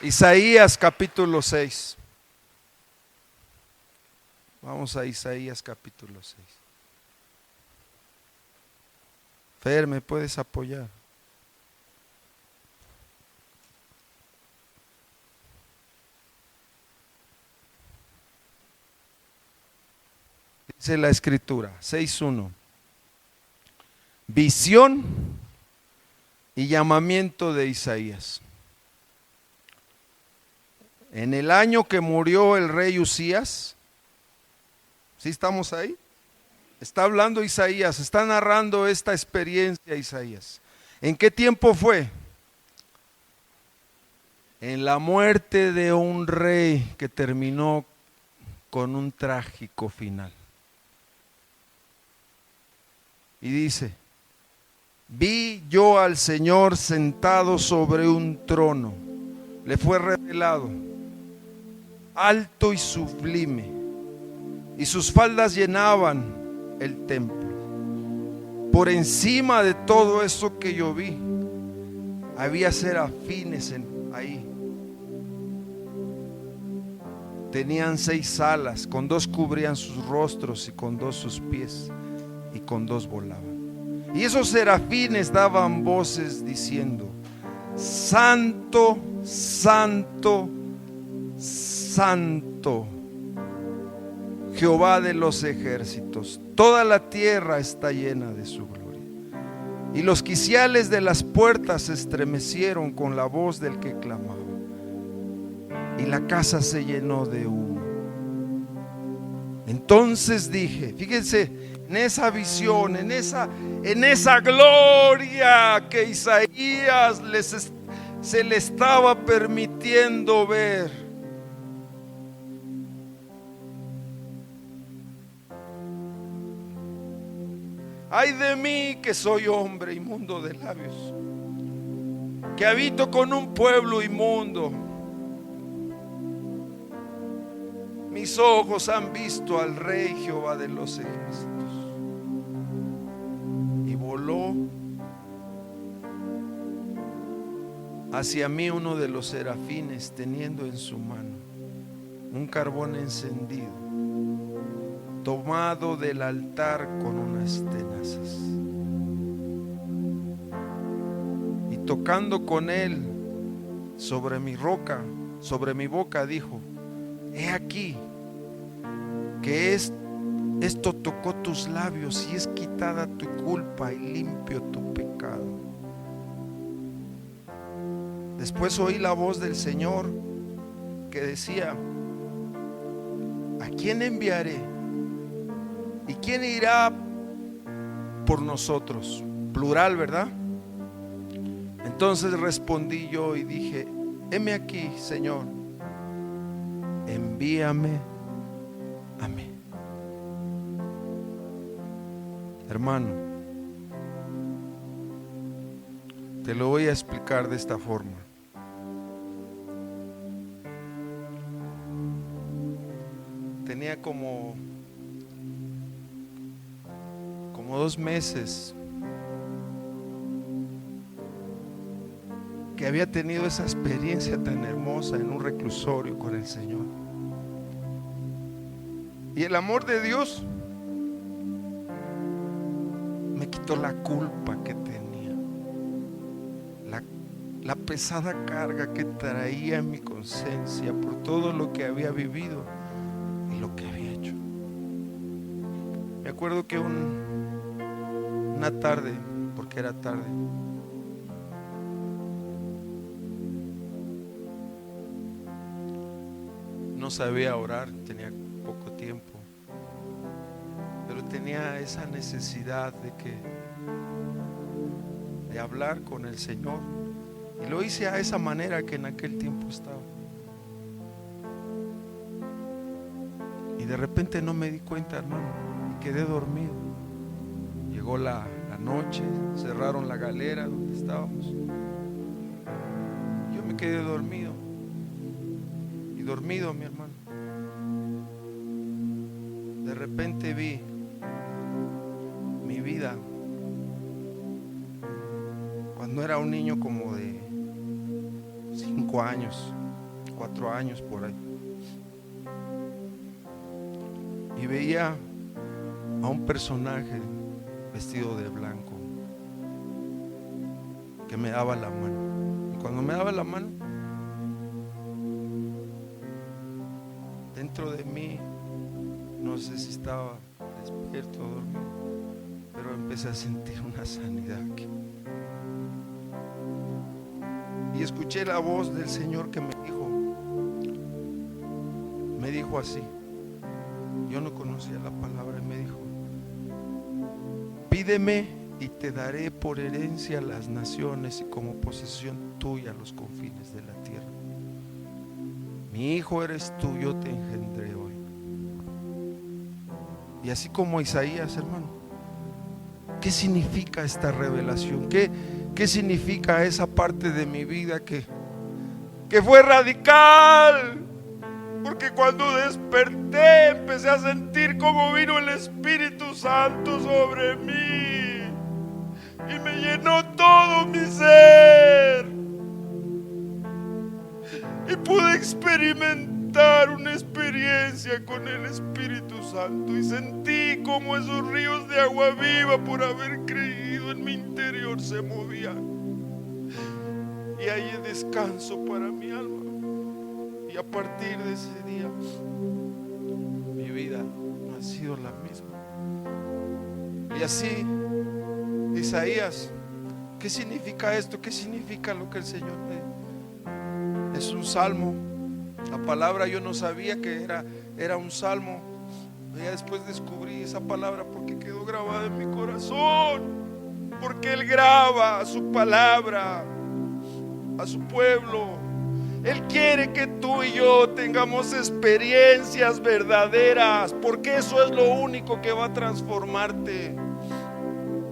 Isaías capítulo 6. Vamos a Isaías capítulo 6. Fer, ¿me puedes apoyar? Dice la Escritura, 6:1. Visión y llamamiento de Isaías. En el año que murió el rey Usías, ¿sí estamos ahí? Está hablando Isaías, está narrando esta experiencia Isaías. ¿En qué tiempo fue? En la muerte de un rey que terminó con un trágico final. Y dice: vi yo al Señor sentado sobre un trono, le fue revelado, alto y sublime, y sus faldas llenaban el templo. Por encima de todo eso que yo vi, había serafines ahí. Tenían 6 alas, con 2 cubrían sus rostros y con 2 sus pies, y con 2 volaban. Y esos serafines daban voces diciendo: Santo, Santo, Santo, Jehová de los ejércitos, toda la tierra está llena de su gloria. Y los quiciales de las puertas se estremecieron con la voz del que clamaba, y la casa se llenó de humo. Entonces dije, fíjense, en esa visión, en esa gloria que Isaías se le estaba permitiendo ver. Ay de mí que soy hombre inmundo de labios, que habito con un pueblo inmundo. Mis ojos han visto al Rey Jehová de los ejércitos. voló hacia mí uno de los serafines, teniendo en su mano un carbón encendido, tomado del altar con unas tenazas, y tocando con él sobre mi boca, dijo: he aquí que esto tocó tus labios, y es quitada tu culpa y limpio tu pecado. Después oí la voz del Señor que decía: ¿a quién enviaré? ¿Y quién irá por nosotros? Plural, ¿verdad? Entonces respondí yo y dije: heme aquí, Señor, envíame a mí. Hermano, te lo voy a explicar de esta forma. Tenía como 2 meses que había tenido esa experiencia tan hermosa en un reclusorio con el Señor. Y el amor de Dios me quitó la culpa que tenía, la pesada carga que traía en mi conciencia por todo lo que había vivido y lo que había hecho. Me acuerdo que una tarde, porque era tarde, no sabía orar, tenía poco tiempo, pero tenía esa necesidad de hablar con el Señor, y lo hice a esa manera que en aquel tiempo estaba. Y de repente no me di cuenta, hermano, y quedé dormido. Llegó la noche, cerraron la galera donde estábamos. Yo me quedé dormido. Y dormido, mi hermano, de repente vi mi vida cuando era un niño, como de 5 años, 4 años por ahí. Y veía a un personaje vestido de blanco que me daba la mano. Y cuando me daba la mano, dentro de mí, no sé si estaba despierto o dormido, pero empecé a sentir una sanidad aquí. Y escuché la voz del Señor que me dijo así. Yo no conocía la palabra, y me dijo: pídeme y te daré por herencia las naciones y como posesión tuya los confines de la tierra. Mi hijo eres tú, yo te engendré hoy. Y así como Isaías, hermano, ¿qué significa esta revelación? ¿Qué significa esa parte de mi vida que fue radical? Porque cuando desperté empecé a sentir como vino el Espíritu Santo sobre mí y me llenó todo mi ser, y pude experimentar una experiencia con el Espíritu Santo, y sentí como esos ríos de agua viva, por haber creído en mi interior, se movían, y hallé descanso para mi alma. Y a partir de ese día mi vida no ha sido la misma. Y así, Isaías, ¿qué significa esto? ¿Qué significa lo que el Señor me? Es un salmo. La palabra yo no sabía que era un salmo. Ya después descubrí esa palabra porque quedó grabada en mi corazón. Porque Él graba su palabra a su pueblo. Él quiere que tú y yo tengamos experiencias verdaderas, porque eso es lo único que va a transformarte.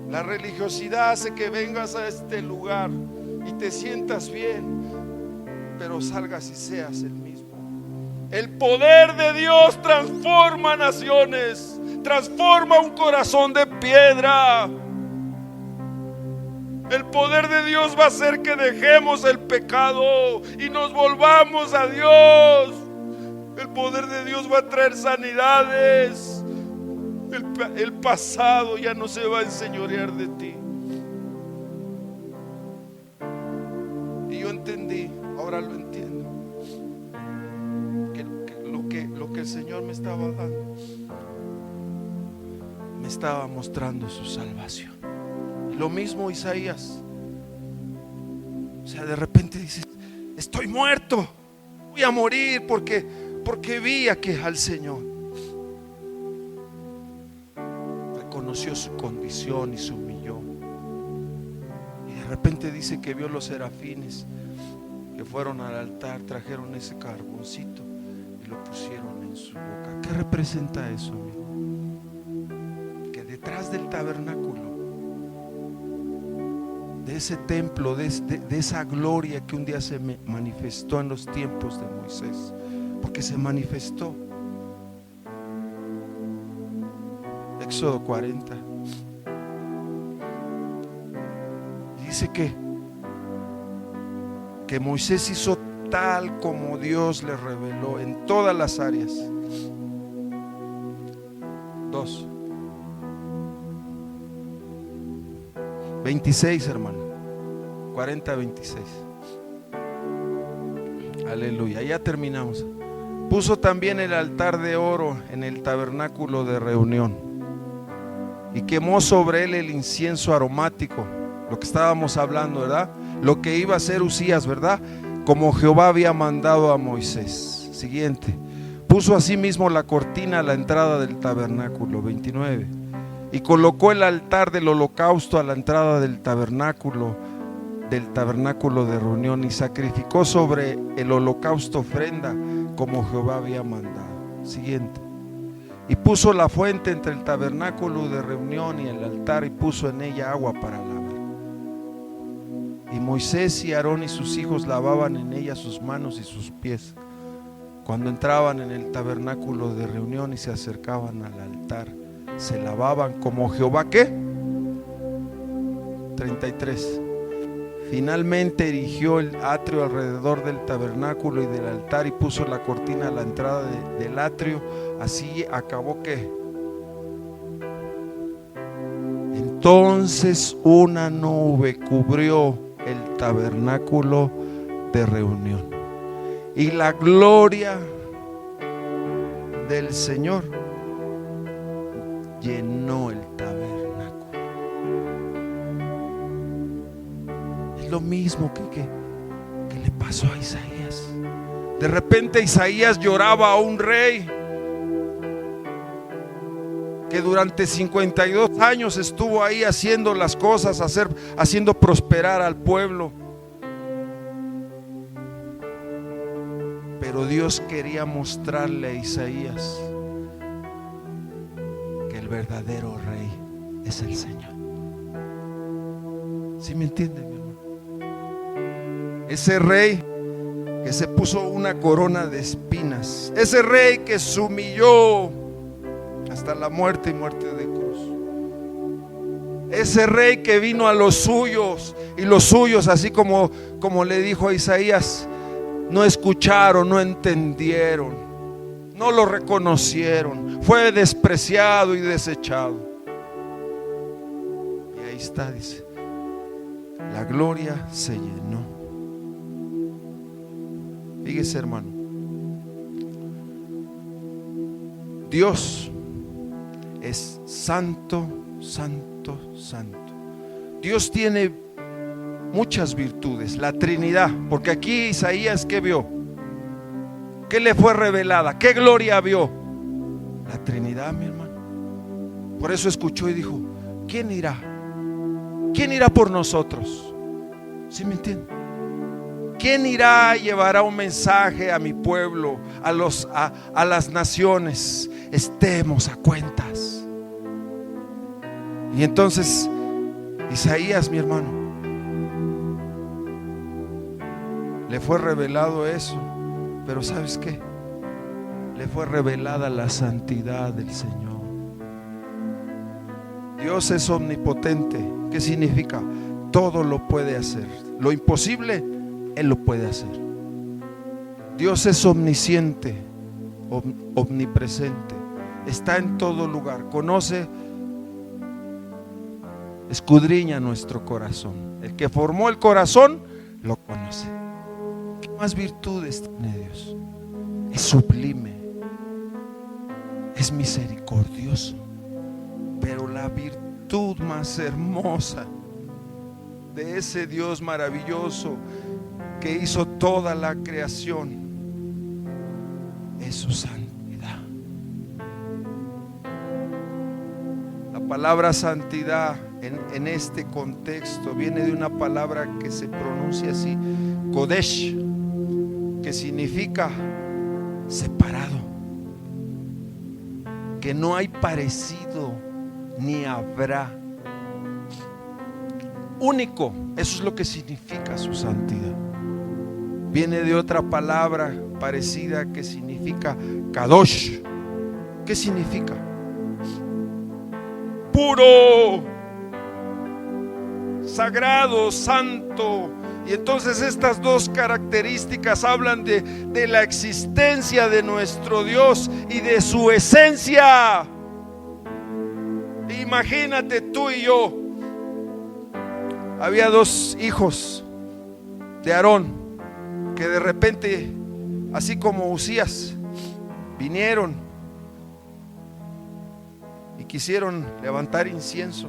La religiosidad hace que vengas a este lugar y te sientas bien, pero salgas y seas el mismo. El poder de Dios transforma naciones, transforma un corazón de piedra. El poder de Dios va a hacer que dejemos el pecado y nos volvamos a Dios. El poder de Dios va a traer sanidades. El pasado ya no se va a enseñorear de ti. Y yo entendí, ahora lo entiendo, que lo que el Señor me estaba dando, me estaba mostrando su salvación. Lo mismo Isaías. O sea, de repente dices: estoy muerto, voy a morir porque vi aquí al Señor. Reconoció su condición y se humilló. Y de repente dice que vio los serafines que fueron al altar, trajeron ese carboncito y lo pusieron en su boca. ¿Qué representa eso, amigo? Que detrás del tabernáculo, de ese templo, de esa gloria que un día se manifestó en los tiempos de Moisés, porque se manifestó. Éxodo 40 dice que Moisés hizo tal como Dios le reveló en todas las áreas. 2 26, hermano. 40, 26. Aleluya, ya terminamos. Puso también el altar de oro en el tabernáculo de reunión y quemó sobre él el incienso aromático, lo que estábamos hablando, ¿verdad? Lo que iba a hacer Usías, ¿verdad? Como Jehová había mandado a Moisés. Siguiente. Puso asimismo la cortina a la entrada del tabernáculo. 29. Y colocó el altar del holocausto a la entrada del tabernáculo de reunión, y sacrificó sobre el holocausto ofrenda como Jehová había mandado. Siguiente. Y puso la fuente entre el tabernáculo de reunión y el altar, y puso en ella agua para lavar. Y Moisés y Aarón y sus hijos lavaban en ella sus manos y sus pies cuando entraban en el tabernáculo de reunión y se acercaban al altar. Se lavaban como Jehová, ¿qué? 33. Finalmente erigió el atrio alrededor del tabernáculo y del altar y puso la cortina a la entrada del atrio. Así acabó que entonces una nube cubrió el tabernáculo de reunión y la gloria del Señor llenó el tabernáculo. Es lo mismo que le pasó a Isaías. De repente Isaías lloraba a un rey que durante 52 años estuvo ahí haciendo las cosas, haciendo prosperar al pueblo. Pero Dios quería mostrarle a Isaías que el verdadero rey es el Señor. ¿Sí me entienden, mi hermano? Ese rey que se puso una corona de espinas, ese rey que se humilló hasta la muerte y muerte de cruz, ese rey que vino a los suyos y los suyos, así como le dijo a Isaías, no escucharon, no entendieron, no lo reconocieron, fue despreciado y desechado. Y ahí está, dice, la gloria se llenó. Fíjese, hermano, Dios es santo, santo, santo. Dios tiene muchas virtudes, la Trinidad, porque aquí Isaías, ¿qué vio? ¿Qué le fue revelada? ¿Qué gloria vio? La Trinidad, mi hermano. Por eso escuchó y dijo, ¿quién irá? ¿Quién irá por nosotros? ¿Sí me entiende? ¿Quién irá y llevará un mensaje a mi pueblo, a las naciones? Estemos a cuentas. Y entonces Isaías, mi hermano, le fue revelado eso, pero ¿sabes qué? Le fue revelada la santidad del Señor. Dios es omnipotente. ¿Qué significa? todo lo puede hacer. Lo imposible, Él lo puede hacer. Dios es omnisciente, omnipresente, está en todo lugar, conoce, escudriña nuestro corazón. El que formó el corazón lo conoce. ¿Qué más virtudes tiene Dios? Es sublime, es misericordioso, pero la virtud más hermosa de ese Dios maravilloso que hizo toda la creación es su santidad. La palabra santidad en este contexto viene de una palabra que se pronuncia así, Kodesh, que significa separado, que no hay parecido ni habrá. Único, eso es lo que significa su santidad. Viene de otra palabra parecida que significa Kadosh. ¿Qué significa? Puro, sagrado, santo. Y entonces estas dos características hablan de la existencia de nuestro Dios y de su esencia. Imagínate tú y yo. Había dos hijos de Aarón que de repente, así como Usías, vinieron y quisieron levantar incienso.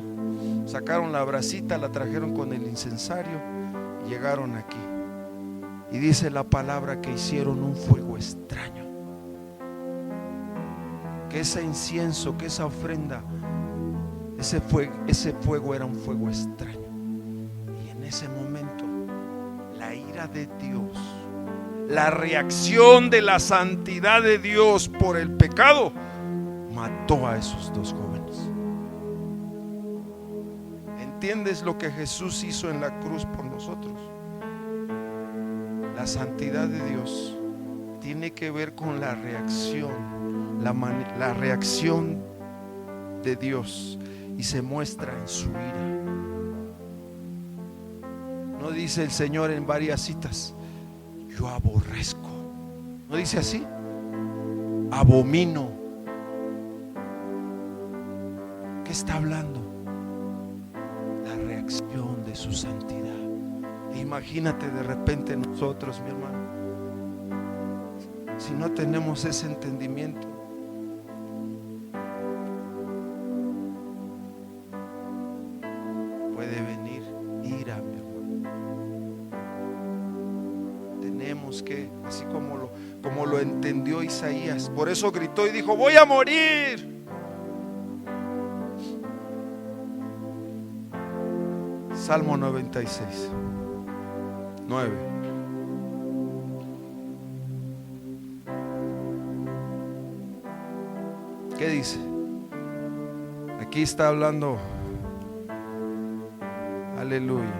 Sacaron la brasita, la trajeron con el incensario y llegaron aquí. Y dice la palabra que hicieron un fuego extraño. Que ese incienso, que esa ofrenda, ese fuego era un fuego extraño. Y en ese momento, la ira de Dios, la reacción de la santidad de Dios por el pecado, mató a esos dos jóvenes. ¿Entiendes lo que Jesús hizo en la cruz por nosotros? La santidad de Dios tiene que ver con la reacción, la reacción de Dios, y se muestra en su ira. No dice el Señor en varias citas, yo aborrezco. No dice así, abomino. ¿Qué está hablando? La reacción de su santidad. Imagínate de repente nosotros, mi hermano, si no tenemos ese entendimiento, puede venir ira, mi hermano. Tenemos que, así como lo entendió Isaías, por eso gritó y dijo, voy a morir. Salmo 96, 9. ¿Qué dice? Aquí está hablando, aleluya.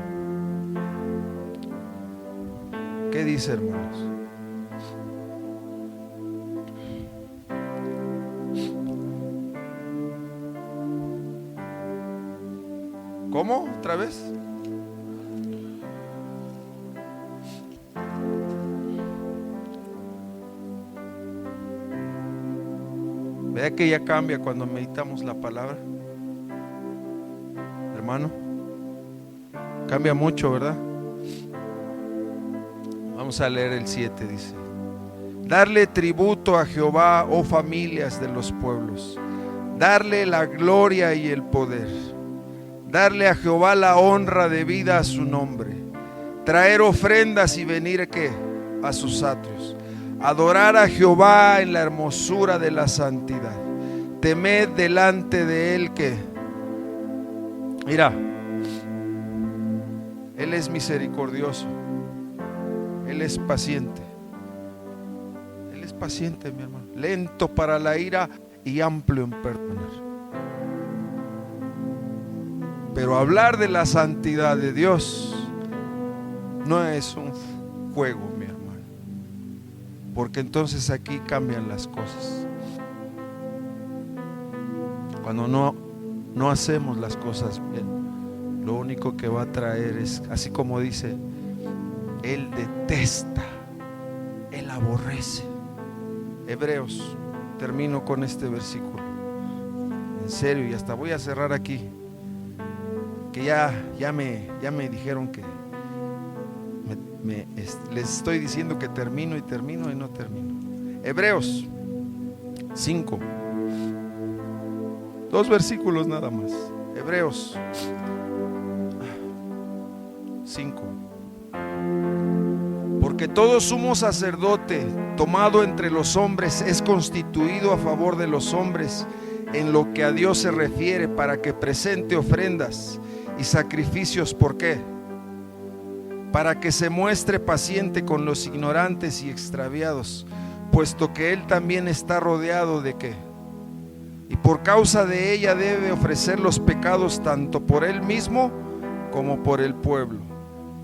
¿Qué dice, hermanos? ¿Cómo? ¿Otra vez? Vea que ya cambia cuando meditamos la palabra, hermano. Cambia mucho, ¿verdad? Vamos a leer el 7, dice: darle tributo a Jehová, oh familias de los pueblos, darle la gloria y el poder, darle a Jehová la honra debida a su nombre, traer ofrendas y venir ¿qué? A sus atrios, adorar a Jehová en la hermosura de la santidad, temed delante de él que, mira, él es misericordioso, él es paciente, mi hermano, lento para la ira y amplio en perdonar. Pero hablar de la santidad de Dios no es un juego, mi hermano, porque entonces aquí cambian las cosas. Cuando no hacemos las cosas bien, lo único que va a traer es, así como dice, Él detesta, Él aborrece. Hebreos, termino con este versículo, en serio, y hasta voy a cerrar aquí, que ya me dijeron que les estoy diciendo que termino y no termino. Hebreos 5, 2 versículos nada más. Hebreos 5. Porque todo sumo sacerdote tomado entre los hombres es constituido a favor de los hombres en lo que a Dios se refiere, para que presente ofrendas y sacrificios. ¿Por qué? Para que se muestre paciente con los ignorantes y extraviados, puesto que Él también está rodeado de ¿qué? Y por causa de ella debe ofrecer los pecados tanto por Él mismo como por el pueblo.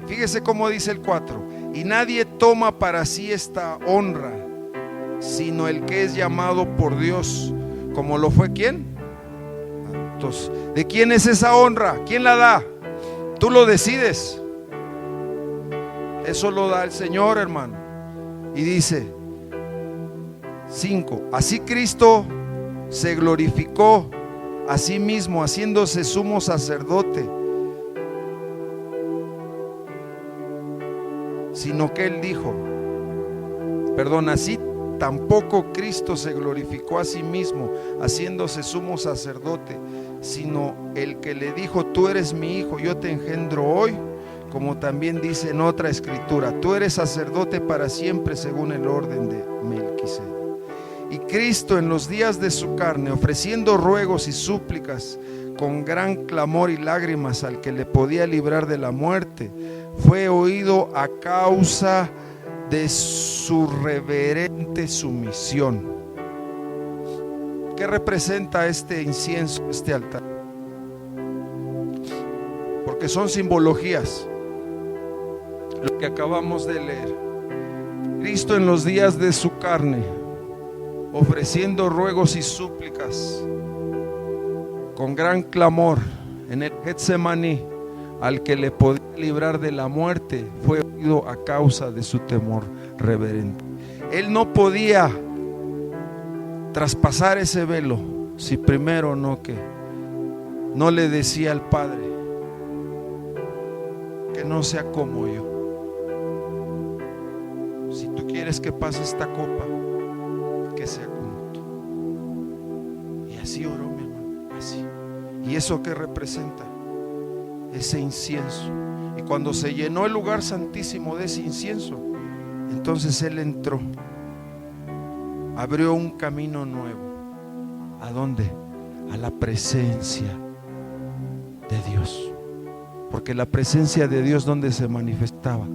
Fíjese cómo dice el 4: y nadie toma para sí esta honra, sino el que es llamado por Dios, como lo fue ¿quién? Entonces, ¿de quién es esa honra? ¿Quién la da? Tú lo decides. Eso lo da el Señor, hermano. Y dice 5: así Cristo se glorificó a sí mismo, haciéndose sumo sacerdote, sino que Él dijo, así tampoco Cristo se glorificó a sí mismo, haciéndose sumo sacerdote, sino el que le dijo: tú eres mi hijo, yo te engendro hoy. Como también dice en otra escritura: tú eres sacerdote para siempre según el orden de Melquisedec. Y Cristo, en los días de su carne, ofreciendo ruegos y súplicas con gran clamor y lágrimas al que le podía librar de la muerte, fue oído a causa de su reverente sumisión. ¿Qué representa este incienso, este altar? Porque son simbologías, lo que acabamos de leer. Cristo en los días de su carne, ofreciendo ruegos y súplicas con gran clamor en el Getsemaní al que le podía librar de la muerte, fue oído a causa de su temor reverente. Él no podía traspasar ese velo si primero no le decía al Padre: que no sea como yo. Si tú quieres que pase esta copa, que sea como tú. Y así oró, mi hermano, así. ¿Y eso qué representa? Ese incienso. Y cuando se llenó el lugar santísimo de ese incienso, entonces Él entró, abrió un camino nuevo. ¿A dónde? A la presencia de Dios. Porque la presencia de Dios, ¿dónde se manifestaba?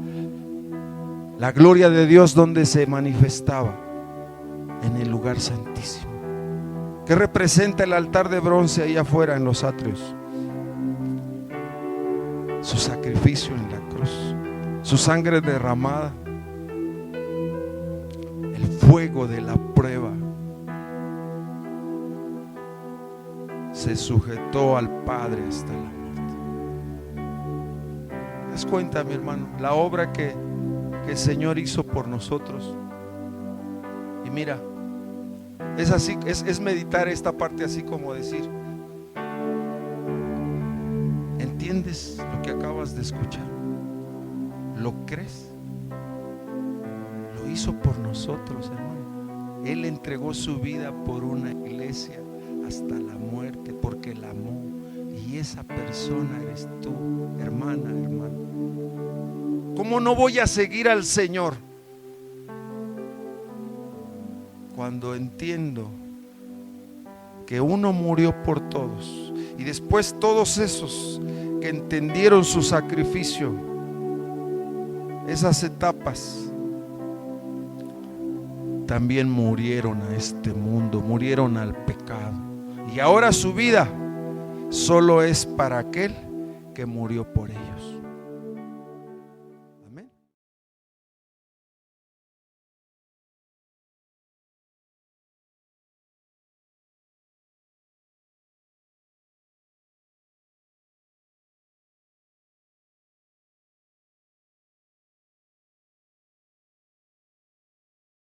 La gloria de Dios, ¿dónde se manifestaba? En el lugar santísimo. ¿Qué representa el altar de bronce ahí afuera en los atrios? Su sacrificio en la cruz, su sangre derramada, el fuego de la prueba. Se sujetó al Padre hasta la muerte. ¿Te das cuenta, mi hermano? La obra que el Señor hizo por nosotros. Y mira, es así, es meditar esta parte, así como decir: ¿entiendes lo que acabas de escuchar? ¿Lo crees? Lo hizo por nosotros, hermano. Él entregó su vida por una iglesia hasta la muerte, porque la amó. Y esa persona eres tú, hermana, hermano. ¿Cómo no voy a seguir al Señor cuando entiendo que uno murió por todos? Y después todos esos que entendieron su sacrificio, esas etapas, también murieron a este mundo, murieron al pecado. Y ahora su vida solo es para aquel que murió por él.